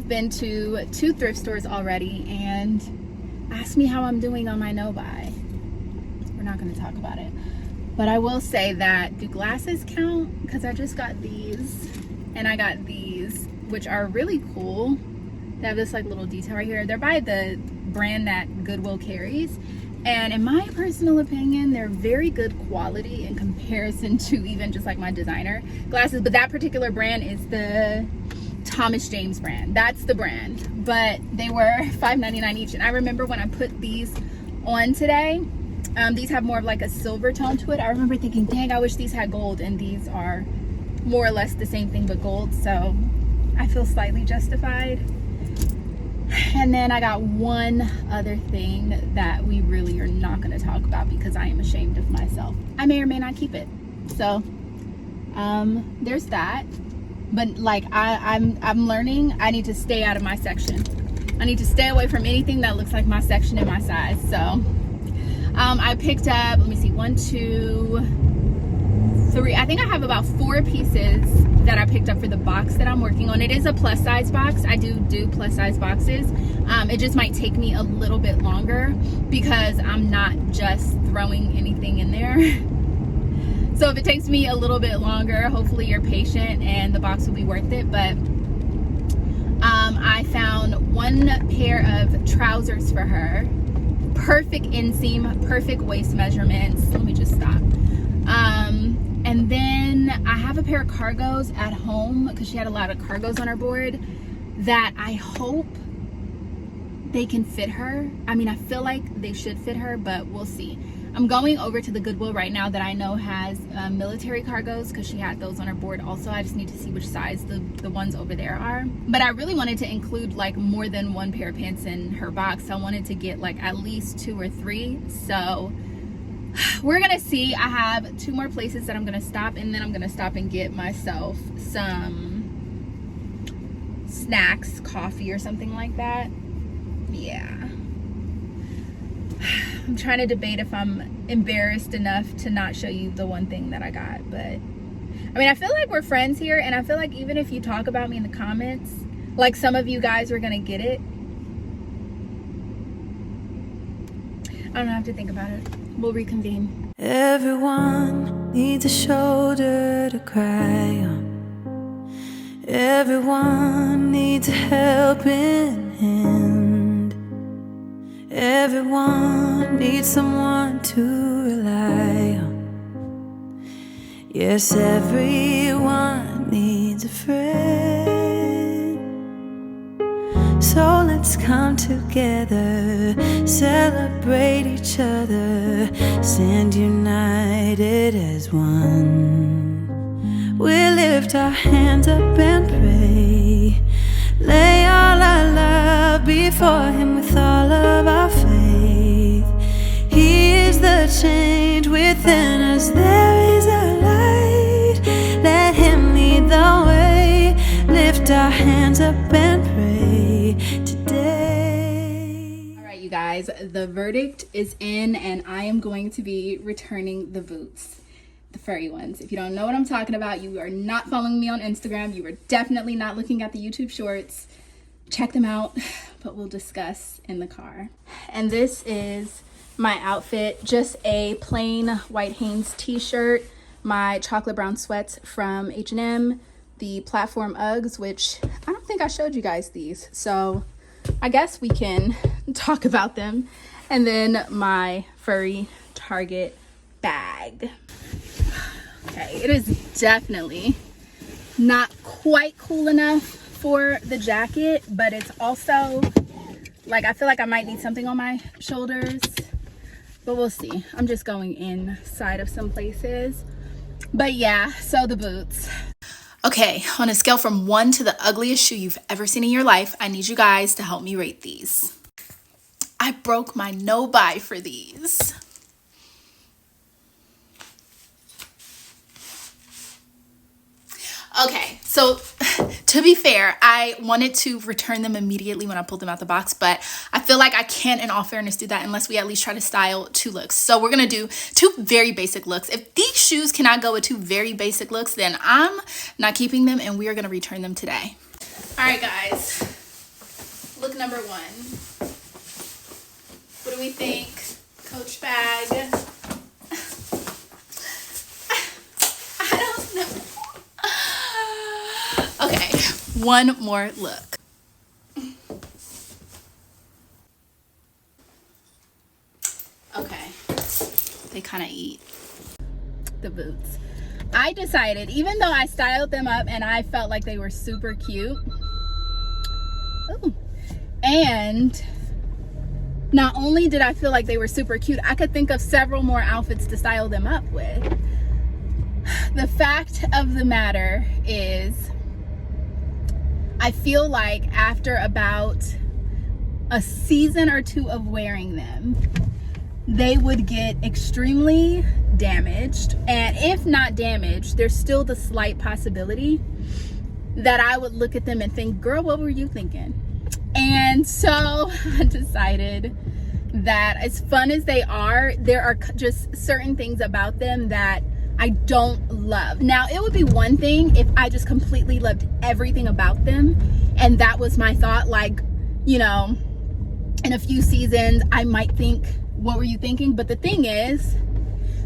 S1: Been to 2 thrift stores already, and ask me how I'm doing on my no buy. We're not going to talk about it, but I will say that, do glasses count? Because I just got these, and I got these, which are really cool. They have this like little detail right here. They're by the brand that Goodwill carries, And in my personal opinion, they're very good quality in comparison to even just like my designer glasses. But that particular brand is the Thomas James brand. That's the brand. But they were $5.99 each. And I remember when I put these on today, these have more of like a silver tone to it. I remember thinking, dang, I wish these had gold. And these are more or less the same thing but gold. So I feel slightly justified. And then I got one other thing that we really are not going to talk about because I am ashamed of myself. I may or may not keep it. So there's that. But like I'm learning, I need to stay out of my section. I need to stay away from anything that looks like my section and my size. So I picked up, let me see, 1, 2, 3. I think I have about 4 pieces that I picked up for the box that I'm working on. It is a plus size box. I do plus size boxes. It just might take me a little bit longer because I'm not just throwing anything in there. So if it takes me a little bit longer, hopefully you're patient and the box will be worth it. But I found 1 pair of trousers for her. Perfect inseam, perfect waist measurements. Let me just stop. And then I have a pair of cargos at home because she had a lot of cargos on her board that I hope they can fit her. I mean, I feel like they should fit her, but we'll see. I'm going over to the Goodwill right now that I know has military cargos because she had those on her board also. I just need to see which size the ones over there are. But I really wanted to include like more than 1 pair of pants in her box. So I wanted to get like at least 2 or 3. So we're gonna see. I have 2 more places that I'm gonna stop, and then I'm gonna stop and get myself some snacks, coffee or something like that. Yeah. I'm trying to debate if I'm embarrassed enough to not show you the one thing that I got, but I mean, I feel like we're friends here, and I feel like even if you talk about me in the comments, like some of you guys are gonna get it. I don't have to think about it. We'll reconvene.
S6: Everyone needs a shoulder to cry on. Everyone needs a helping hand. Everyone needs someone to rely on. Yes, everyone needs a friend. So let's come together, celebrate each other, stand united as one. We'll lift our hands up and pray, lay all our love before Him with all of our faith. He is the change within us, there is a light. Let Him lead the way, lift our hands up and pray today.
S1: All right, you guys, the verdict is in, and I am going to be returning the boots. The furry ones. If you don't know what I'm talking about, you are not following me on Instagram, you are definitely not looking at the YouTube shorts. Check them out, but we'll discuss in the car. And this is my outfit, just a plain white Hanes t-shirt, my chocolate brown sweats from H&M, the platform Uggs, which I don't think I showed you guys these, so I guess we can talk about them, and then my furry Target bag. Okay, it is definitely not quite cool enough for the jacket, but it's also like, I feel like I might need something on my shoulders, but we'll see. I'm just going inside of some places. But yeah, so the boots. Okay, on a scale from 1 to the ugliest shoe you've ever seen in your life, I need you guys to help me rate these. I broke my no buy for these. Okay, so to be fair, I wanted to return them immediately when I pulled them out the box, but I feel like I can't, in all fairness, do that unless we at least try to style 2 looks. So we're gonna do 2 very basic looks. If these shoes cannot go with 2 very basic looks, then I'm not keeping them, and we are gonna return them today. All right, guys, look number 1. What do we think? Coach bag. I don't know. Okay, one more look. they kind of eat. The boots. I decided, even though I styled them up and I felt like they were super cute. Ooh. And not only did I feel like they were super cute, I could think of several more outfits to style them up with. The fact of the matter is, I feel like after about a season or two of wearing them, they would get extremely damaged. And if not damaged, there's still the slight possibility that I would look at them and think, girl, what were you thinking? And so I decided that as fun as they are, there are just certain things about them that I don't love. Now, it would be one thing if I just completely loved everything about them, and that was my thought, like, you know, in a few seasons I might think, what were you thinking? But the thing is,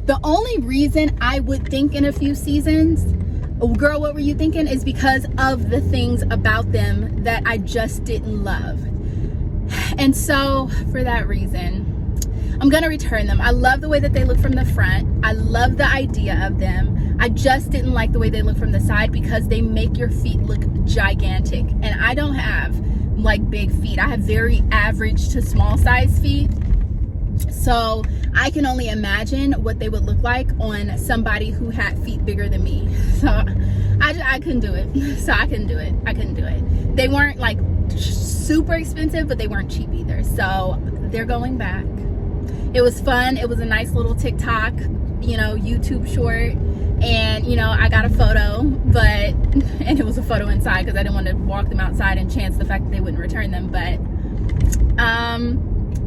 S1: the only reason I would think in a few seasons, oh, girl, what were you thinking, is because of the things about them that I just didn't love. And so for that reason, I'm gonna return them. I love the way that they look from the front. I love the idea of them. I just didn't like the way they look from the side because they make your feet look gigantic. And I don't have like big feet. I have very average to small size feet. So I can only imagine what they would look like on somebody who had feet bigger than me. So I couldn't do it. So I couldn't do it. I couldn't do it. They weren't like super expensive, but they weren't cheap either. So they're going back. It was fun. It was a nice little TikTok, you know, YouTube short. And, you know, I got a photo, and it was a photo inside because I didn't want to walk them outside and chance the fact that they wouldn't return them. But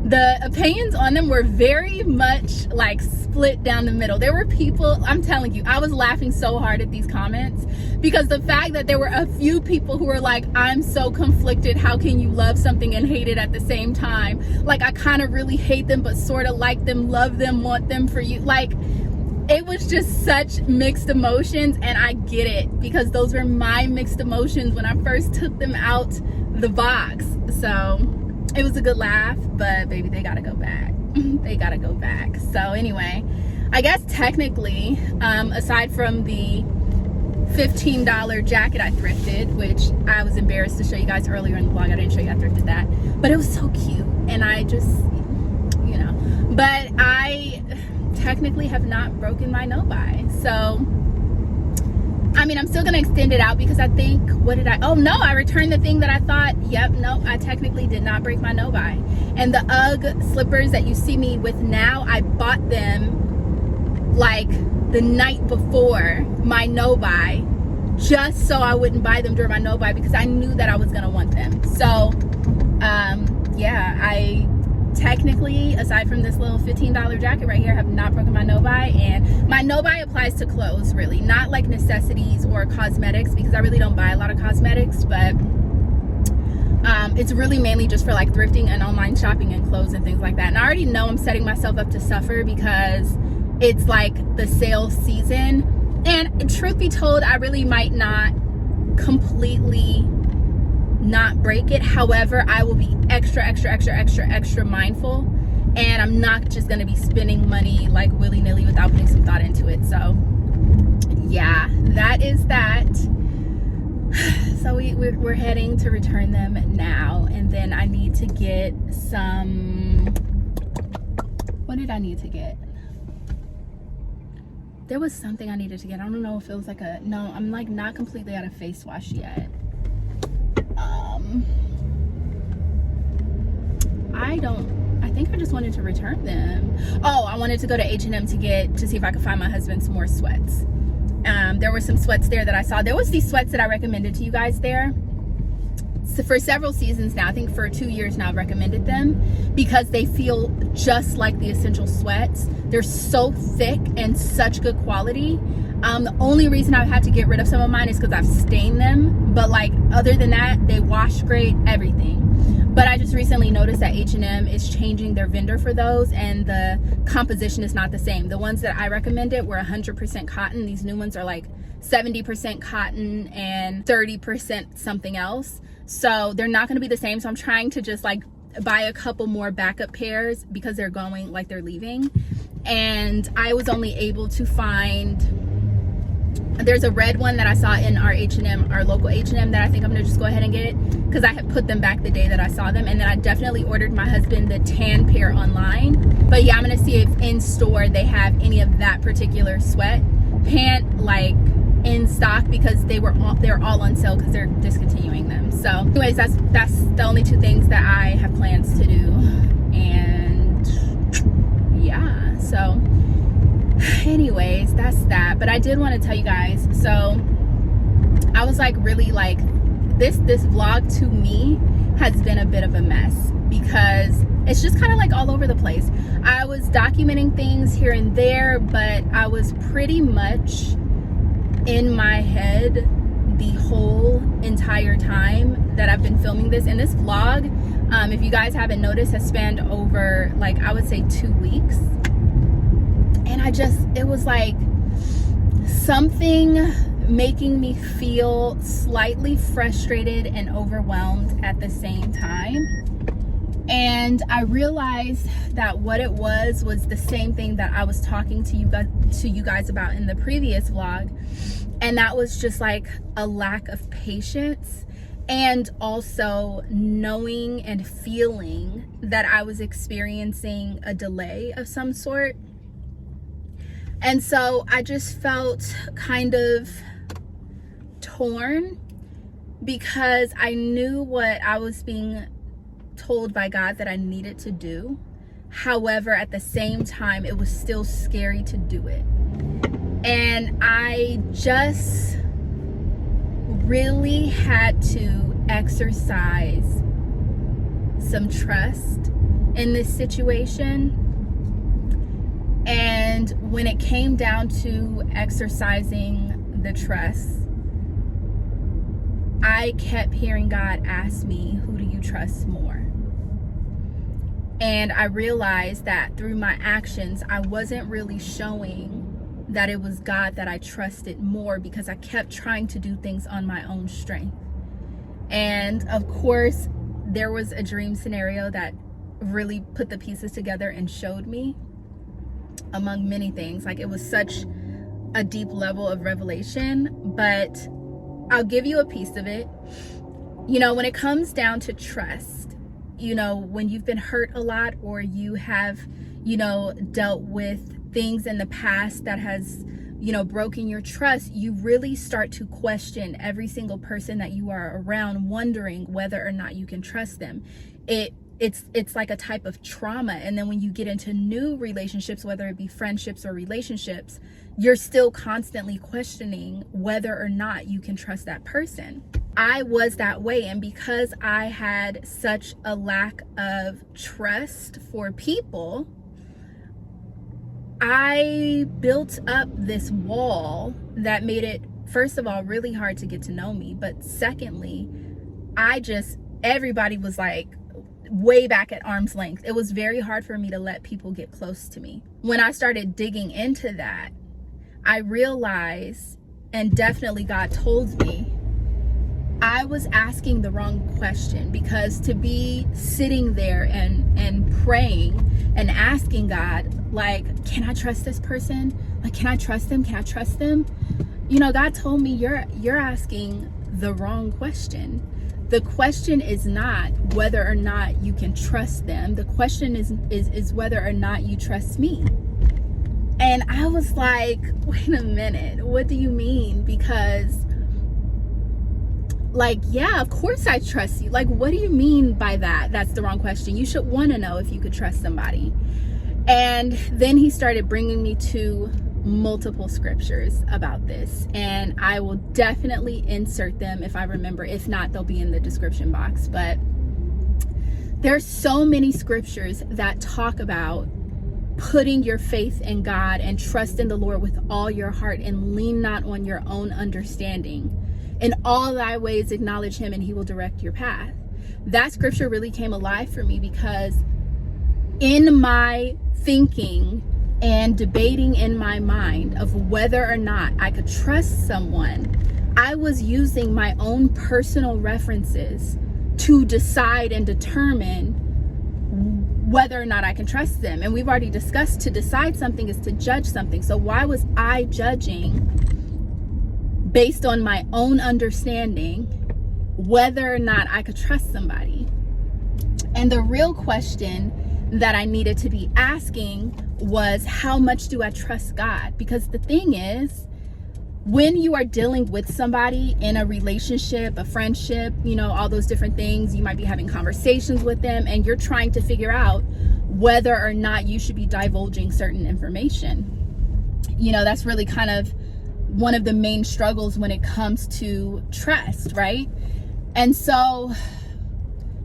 S1: the opinions on them were very much like split down the middle. There were people, I'm telling you, I was laughing so hard at these comments because the fact that there were a few people who were like, I'm so conflicted, how can you love something and hate it at the same time? Like, I kind of really hate them but sort of like them, love them, want them for you. Like, it was just such mixed emotions, and I get it because those were my mixed emotions when I first took them out the box. So it was a good laugh, but baby, they gotta go back. They gotta go back. So anyway, I guess technically, aside from the $15 jacket I thrifted, which I was embarrassed to show you guys earlier in the vlog, I didn't show you I thrifted that, but it was so cute, and I just, you know, but I technically have not broken my no-buy. So I mean, I'm still gonna extend it out because I think, what did I, oh no, I returned the thing that I thought, yep, no, I technically did not break my no-buy. And the UGG slippers that you see me with now, I bought them like the night before my no-buy, just so I wouldn't buy them during my no-buy because I knew that I was gonna want them. So yeah, I technically, aside from this little $15 jacket right here, have not broken my no-buy. And my no-buy applies to clothes, really, not like necessities or cosmetics, because I really don't buy a lot of cosmetics, but it's really mainly just for like thrifting and online shopping and clothes and things like that. And I already know I'm setting myself up to suffer because it's like the sale season, and truth be told, I really might not completely not break it. However, I will be extra mindful, and I'm not just gonna be spending money like willy-nilly without putting some thought into it. So yeah, that is that. So we're heading to return them now, and then I need to get some, what did I need to get? There was something I needed to get. I don't know if it was like a, no, I'm like not completely out of face wash yet. I think I just wanted to return them. Oh, I wanted to go to H&M to see if I could find my husband some more sweats. There were some sweats there that I saw. There was these sweats that I recommended to you guys there. So for several seasons now, I think for 2 years now, I've recommended them because they feel just like the Essential sweats. They're so thick and such good quality. The only reason I've had to get rid of some of mine is because I've stained them, but like other than that, they wash great, everything. But I just recently noticed that H&M is changing their vendor for those, and the composition is not the same. The ones that I recommended were 100% cotton. These new ones are like 70% cotton and 30% something else. So they're not going to be the same. So I'm trying to just like buy a couple more backup pairs because they're going, like they're leaving. and I was only able to find, there's a red one that I saw in our H&M, our local H&M, that I think I'm gonna just go ahead and get, because I had put them back the day that I saw them. And then I definitely ordered my husband the tan pair online. But yeah, I'm gonna see if in store they have any of that particular sweat pant like in stock, because they're all on sale because they're discontinuing them. So anyways, that's the only two things that I have plans to do. And yeah, so anyways, that's that. But I did want to tell you guys, so I was like, really, like, this vlog to me has been a bit of a mess, because it's just kind of like all over the place. I was documenting things here and there, but I was pretty much in my head the whole entire time that I've been filming this. And this vlog, if you guys haven't noticed, has spanned over, like, I would say 2 weeks. And it was like something making me feel slightly frustrated and overwhelmed at the same time. And I realized that what it was the same thing that I was talking to you guys about in the previous vlog. And that was just like a lack of patience, and also knowing and feeling that I was experiencing a delay of some sort. And so I just felt kind of torn, because I knew what I was being told by God that I needed to do. However, at the same time, it was still scary to do it. And I just really had to exercise some trust in this situation. And when it came down to exercising the trust, I kept hearing God ask me, who do you trust more? And I realized that through my actions, I wasn't really showing that it was God that I trusted more, because I kept trying to do things on my own strength. And of course, there was a dream scenario that really put the pieces together and showed me, among many things. Like, it was such a deep level of revelation, but I'll give you a piece of it. You know, when it comes down to trust, you know, when you've been hurt a lot, or you have, you know, dealt with things in the past that has, you know, broken your trust, you really start to question every single person that you are around, wondering whether or not you can trust them. It's like a type of trauma. And then when you get into new relationships, whether it be friendships or relationships, you're still constantly questioning whether or not you can trust that person. I was that way. And because I had such a lack of trust for people, I built up this wall that made it, first of all, really hard to get to know me. But secondly, everybody was like way back at arm's length. It was very hard for me to let people get close to me. When I started digging into that, I realized, and definitely God told me, I was asking the wrong question. Because to be sitting there and praying and asking God, like, can I trust this person? Like, can I trust them? Can I trust them? You know, God told me, you're asking the wrong question. The question is not whether or not you can trust them. The question is whether or not you trust me. And I was like, wait a minute, what do you mean? Because, like, yeah, of course I trust you. Like, what do you mean by that? That's the wrong question. You should want to know if you could trust somebody. And then he started bringing me to multiple scriptures about this, and I will definitely insert them if I remember. If not, they'll be in the description box. But there's so many scriptures that talk about putting your faith in God and trust in the Lord with all your heart, and lean not on your own understanding. In all thy ways acknowledge him, and he will direct your path. That scripture really came alive for me, because in my thinking and debating in my mind of whether or not I could trust someone, I was using my own personal references to decide and determine whether or not I can trust them. And we've already discussed, to decide something is to judge something. So why was I judging based on my own understanding whether or not I could trust somebody? And the real question that I needed to be asking was, how much do I trust God? Because the thing is, when you are dealing with somebody in a relationship, a friendship, you know, all those different things, you might be having conversations with them and you're trying to figure out whether or not you should be divulging certain information. You know, that's really kind of one of the main struggles when it comes to trust, right? And so,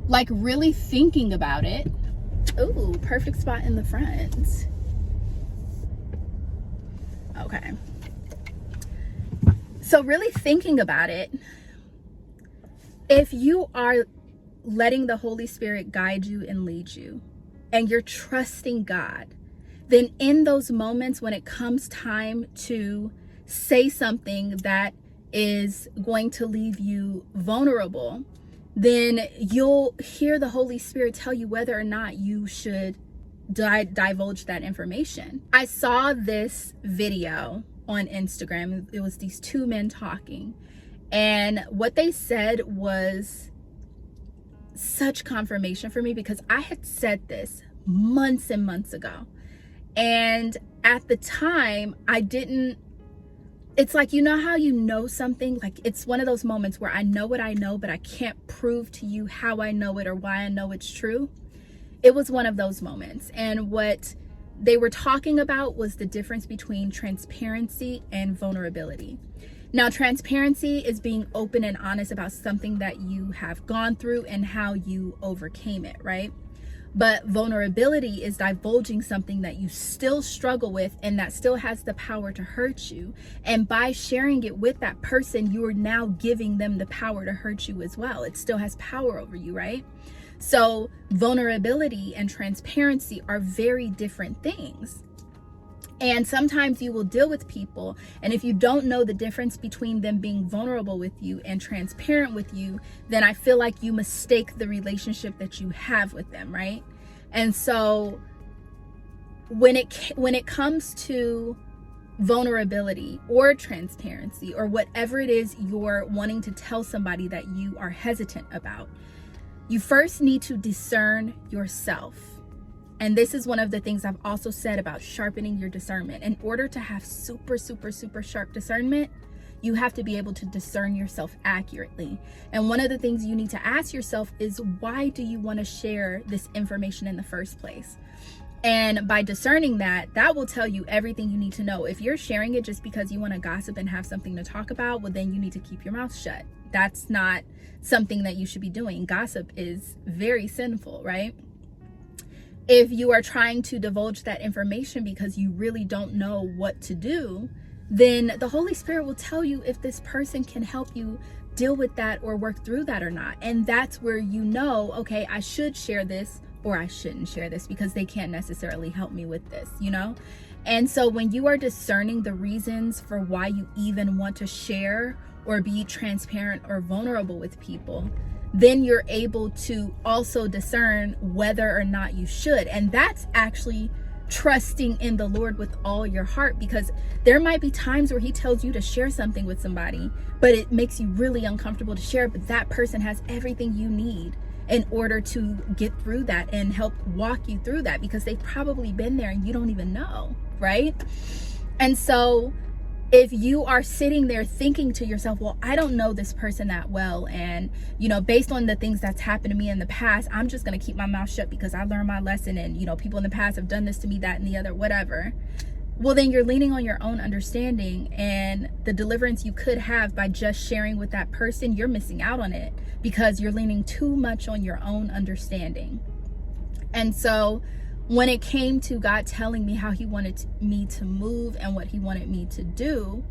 S1: like, really thinking about it. Ooh, perfect spot in the front. Okay. So really thinking about it, if you are letting the Holy Spirit guide you and lead you, and you're trusting God, then in those moments when it comes time to say something that is going to leave you vulnerable, then you'll hear the Holy Spirit tell you whether or not you should divulge that information. I saw this video on Instagram. It was these two men talking, and what they said was such confirmation for me, because I had said this months and months ago, and at the time I didn't. It's like, you know how you know something, like it's one of those moments where I know what I know, but I can't prove to you how I know it or why I know it's true. It was one of those moments. And what they were talking about was the difference between transparency and vulnerability. Now, transparency is being open and honest about something that you have gone through and how you overcame it, right? But vulnerability is divulging something that you still struggle with and that still has the power to hurt you. And by sharing it with that person, you are now giving them the power to hurt you as well. It still has power over you, right? So vulnerability and transparency are very different things. And sometimes you will deal with people, and if you don't know the difference between them being vulnerable with you and transparent with you, then I feel like you mistake the relationship that you have with them, right? And so when it comes to vulnerability or transparency or whatever it is you're wanting to tell somebody that you are hesitant about, you first need to discern yourself. And this is one of the things I've also said about sharpening your discernment. In order to have super, super, super sharp discernment, you have to be able to discern yourself accurately. And one of the things you need to ask yourself is, why do you want to share this information in the first place? And by discerning that, that will tell you everything you need to know. If you're sharing it just because you want to gossip and have something to talk about, well, then you need to keep your mouth shut. That's not something that you should be doing. Gossip is very sinful, right? If you are trying to divulge that information because you really don't know what to do, then the Holy Spirit will tell you if this person can help you deal with that or work through that or not. And that's where you know, okay, I should share this or I shouldn't share this because they can't necessarily help me with this, you know? And so when you are discerning the reasons for why you even want to share or be transparent or vulnerable with people, then you're able to also discern whether or not you should. And that's actually trusting in the Lord with all your heart, because there might be times where he tells you to share something with somebody, but it makes you really uncomfortable to share, but that person has everything you need in order to get through that and help walk you through that, because they've probably been there and you don't even know, right? And so if you are sitting there thinking to yourself, well, I don't know this person that well, and you know, based on the things that's happened to me in the past, I'm just going to keep my mouth shut because I learned my lesson, and you know, people in the past have done this to me, that and the other, whatever. Well, then you're leaning on your own understanding, and the deliverance you could have by just sharing with that person, you're missing out on it because you're leaning too much on your own understanding. And so when it came to God telling me how he wanted me to move and what he wanted me to do,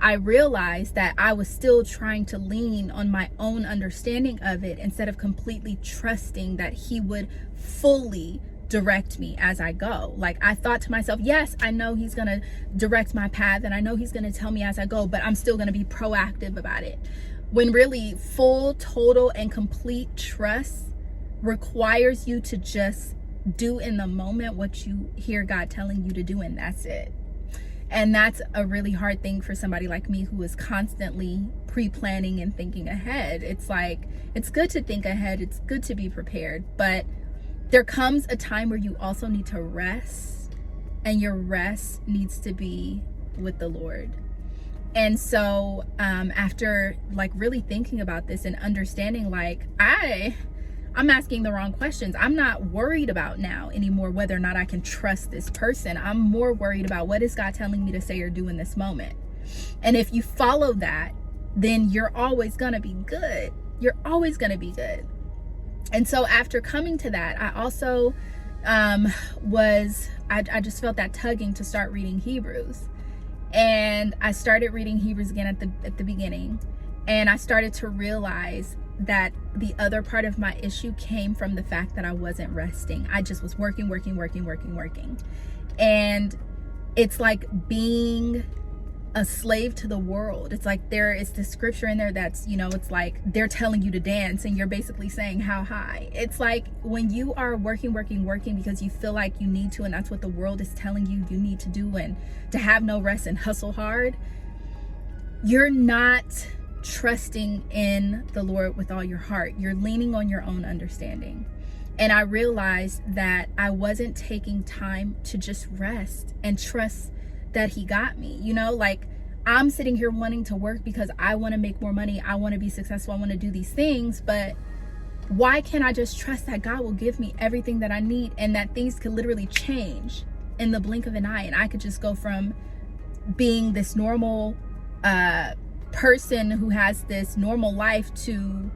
S1: I realized that I was still trying to lean on my own understanding of it instead of completely trusting that he would fully direct me as I go. Like, I thought to myself, yes, I know he's going to direct my path and I know he's going to tell me as I go, but I'm still going to be proactive about it. When really full, total, and complete trust requires you to just do in the moment what you hear God telling you to do, and that's it. And that's a really hard thing for somebody like me who is constantly pre-planning and thinking ahead. It's like, it's good to think ahead, it's good to be prepared, but there comes a time where you also need to rest, and your rest needs to be with the Lord. And so after like really thinking about this and understanding, like, I'm asking the wrong questions. I'm not worried about now anymore whether or not I can trust this person. I'm more worried about what is God telling me to say or do in this moment. And if you follow that, then you're always gonna be good. You're always gonna be good. And so after coming to that, I also I just felt that tugging to start reading Hebrews. And I started reading Hebrews again at the beginning. And I started to realize that the other part of my issue came from the fact that I wasn't resting. I just was working. And it's like being a slave to the world. It's like there is this scripture in there that's, you know, it's like they're telling you to dance and you're basically saying how high. It's like when you are working because you feel like you need to, and that's what the world is telling you need to do, and to have no rest and hustle hard, you're not trusting in the Lord with all your heart. You're leaning on your own understanding. And I realized that I wasn't taking time to just rest and trust that he got me. You know, like, I'm sitting here wanting to work because I want to make more money, I want to be successful, I want to do these things, but why can't I just trust that God will give me everything that I need, and that things could literally change in the blink of an eye, and I could just go from being this normal person who has this normal life to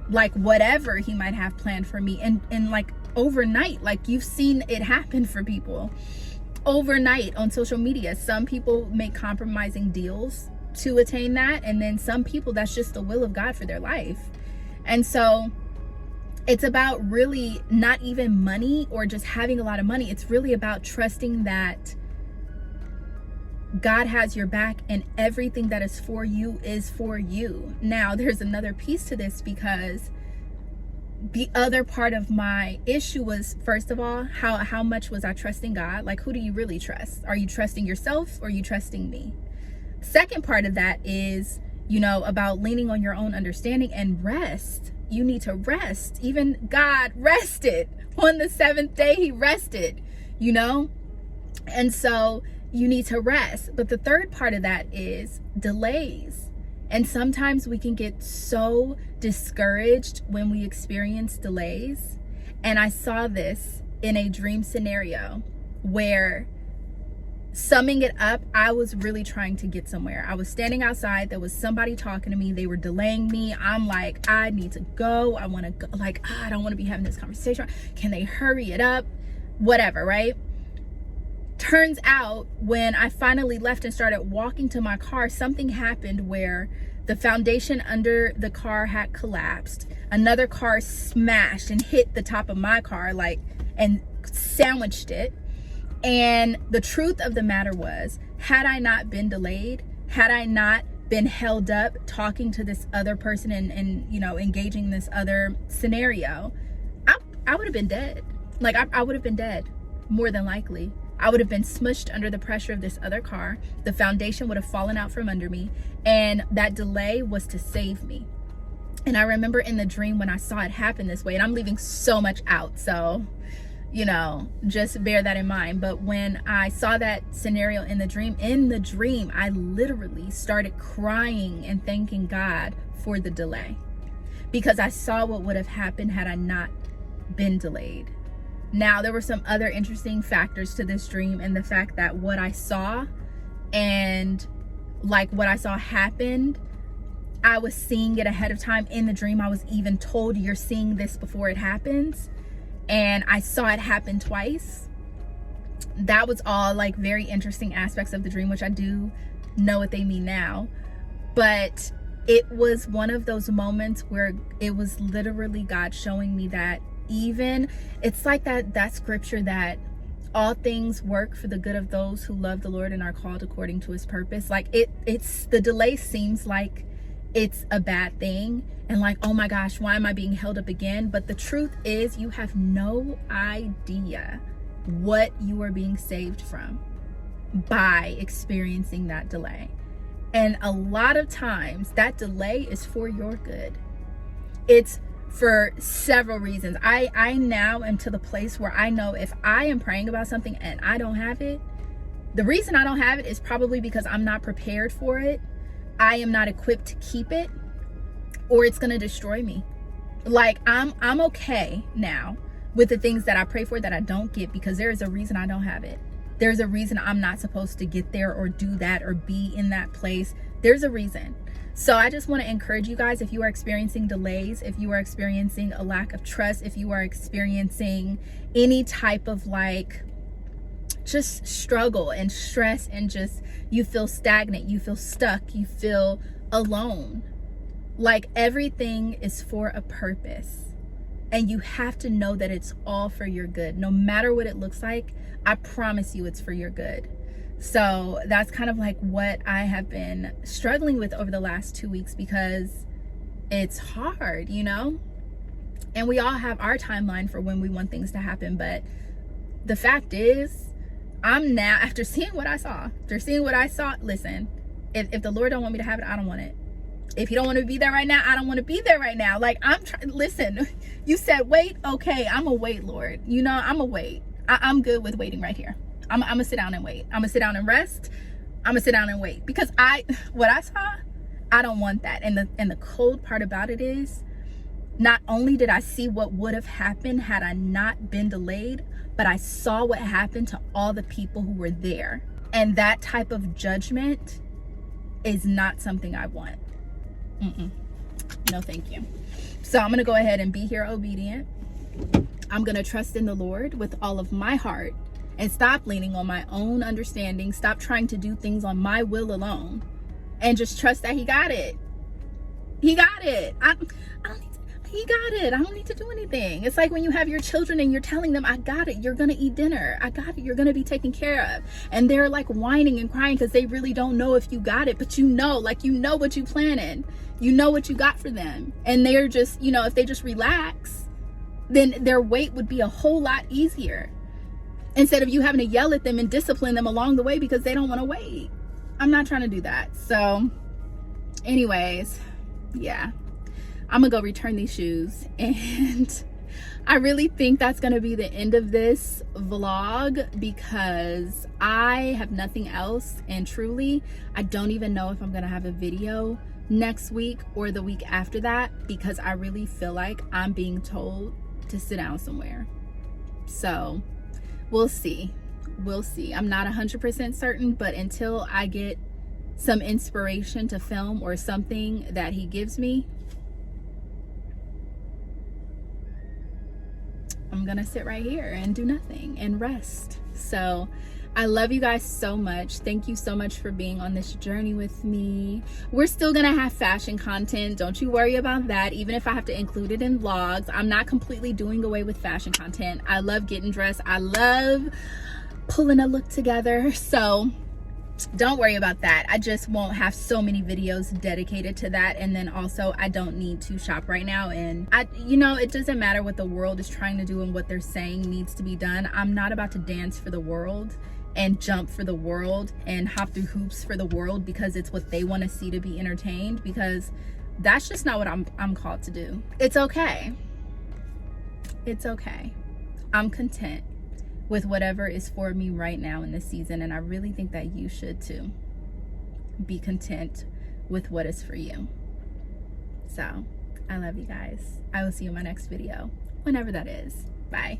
S1: like whatever he might have planned for me, and like overnight. Like, you've seen it happen for people overnight on social media. Some people make compromising deals to attain that, and then some people, that's just the will of God for their life. And so it's about really not even money or just having a lot of money. It's really about trusting that God has your back, and everything that is for you is for you. Now, there's another piece to this, because the other part of my issue was, first of all, how much was I trusting God? Like, who do you really trust? Are you trusting yourself, or are you trusting me? Second part of that is, you know, about leaning on your own understanding and rest. You need to rest. Even God rested. On the seventh day, he rested, you know? And so you need to rest. But the third part of that is delays. And sometimes we can get so discouraged when we experience delays. And I saw this in a dream scenario where, summing it up, I was really trying to get somewhere. I was standing outside. There was somebody talking to me. They were delaying me. I'm like, I need to go. I want to go. Like, I don't want to be having this conversation. Can they hurry it up? Whatever, right? Turns out, when I finally left and started walking to my car, something happened where the foundation under the car had collapsed. Another car smashed and hit the top of my car, like, and sandwiched it. And the truth of the matter was, had I not been delayed, had I not been held up talking to this other person and you know, engaging in this other scenario, I would have been dead. Like, I would have been dead, more than likely. I would have been smushed under the pressure of this other car. The foundation would have fallen out from under me. And that delay was to save me. And I remember in the dream when I saw it happen this way, and I'm leaving so much out, so, you know, just bear that in mind. But when I saw that scenario in the dream, I literally started crying and thanking God for the delay, because I saw what would have happened had I not been delayed. Now, there were some other interesting factors to this dream, and the fact that what I saw and like what I saw happened, I was seeing it ahead of time. In the dream, I was even told, you're seeing this before it happens. And I saw it happen twice. That was all like very interesting aspects of the dream, which I do know what they mean now. But it was one of those moments where it was literally God showing me that even, it's like that scripture that all things work for the good of those who love the Lord and are called according to his purpose. Like, it's the delay seems like it's a bad thing and like, oh my gosh, why am I being held up again? But the truth is, you have no idea what you are being saved from by experiencing that delay. And a lot of times that delay is for your good. It's for several reasons. I now am to the place where I know if I am praying about something and I don't have it, the reason I don't have it is probably because I'm not prepared for it. I am not equipped to keep it, or it's going to destroy me. Like I'm okay now with the things that I pray for that I don't get, because there is a reason I don't have it. There's a reason I'm not supposed to get there or do that or be in that place. There's a reason. So I just want to encourage you guys, if you are experiencing delays, if you are experiencing a lack of trust, if you are experiencing any type of like just struggle and stress and just you feel stagnant, you feel stuck, you feel alone, like everything is for a purpose. And you have to know that it's all for your good. No matter what it looks like, I promise you it's for your good. So that's kind of like what I have been struggling with over the last 2 weeks, because it's hard, you know? And we all have our timeline for when we want things to happen. But the fact is, I'm now, after seeing what I saw, listen, if the Lord don't want me to have it, I don't want it. If he don't want to be there right now, I don't want to be there right now. Like, I'm trying, listen, you said wait, okay, I'm gonna wait, Lord. You know, I'm gonna wait. I'm good with waiting right here. I'm gonna sit down and wait. I'm gonna sit down and rest. I'm gonna sit down and wait, because what I saw, I don't want that. And the cold part about it is, not only did I see what would have happened had I not been delayed, but I saw what happened to all the people who were there. And that type of judgment is not something I want. No, thank you. So I'm gonna go ahead and be here obedient. I'm gonna trust in the Lord with all of my heart and stop leaning on my own understanding. Stop trying to do things on my will alone, and just trust that he got it. He got it. He got it. I don't need to do anything. It's like when you have your children and you're telling them, I got it. You're going to eat dinner. I got it. You're going to be taken care of. And they're like whining and crying because they really don't know if you got it. But you know, like, you know what you planted. You know what you got for them. And they're just, you know, if they just relax, then their wait would be a whole lot easier, instead of you having to yell at them and discipline them along the way because they don't want to wait. I'm not trying to do that. So anyways, yeah. I'm gonna go return these shoes, and I really think that's gonna be the end of this vlog, because I have nothing else, and truly I don't even know if I'm gonna have a video next week or the week after that, because I really feel like I'm being told to sit down somewhere. So we'll see. I'm not 100% certain, but until I get some inspiration to film or something that he gives me, I'm gonna sit right here and do nothing and rest. So I love you guys so much. Thank you so much for being on this journey with me. We're still gonna have fashion content. Don't you worry about that. Even if I have to include it in vlogs, I'm not completely doing away with fashion content. I love getting dressed. I love pulling a look together. So don't worry about that. I just won't have so many videos dedicated to that. And then also, I don't need to shop right now. And you know, it doesn't matter what the world is trying to do and what they're saying needs to be done. I'm not about to dance for the world and jump for the world and hop through hoops for the world because it's what they want to see to be entertained, because that's just not what I'm called to do. It's okay. It's okay. I'm content with whatever is for me right now in this season, and I really think that you should too. Be content with what is for you. So I love you guys. I will see you in my next video, whenever that is. Bye.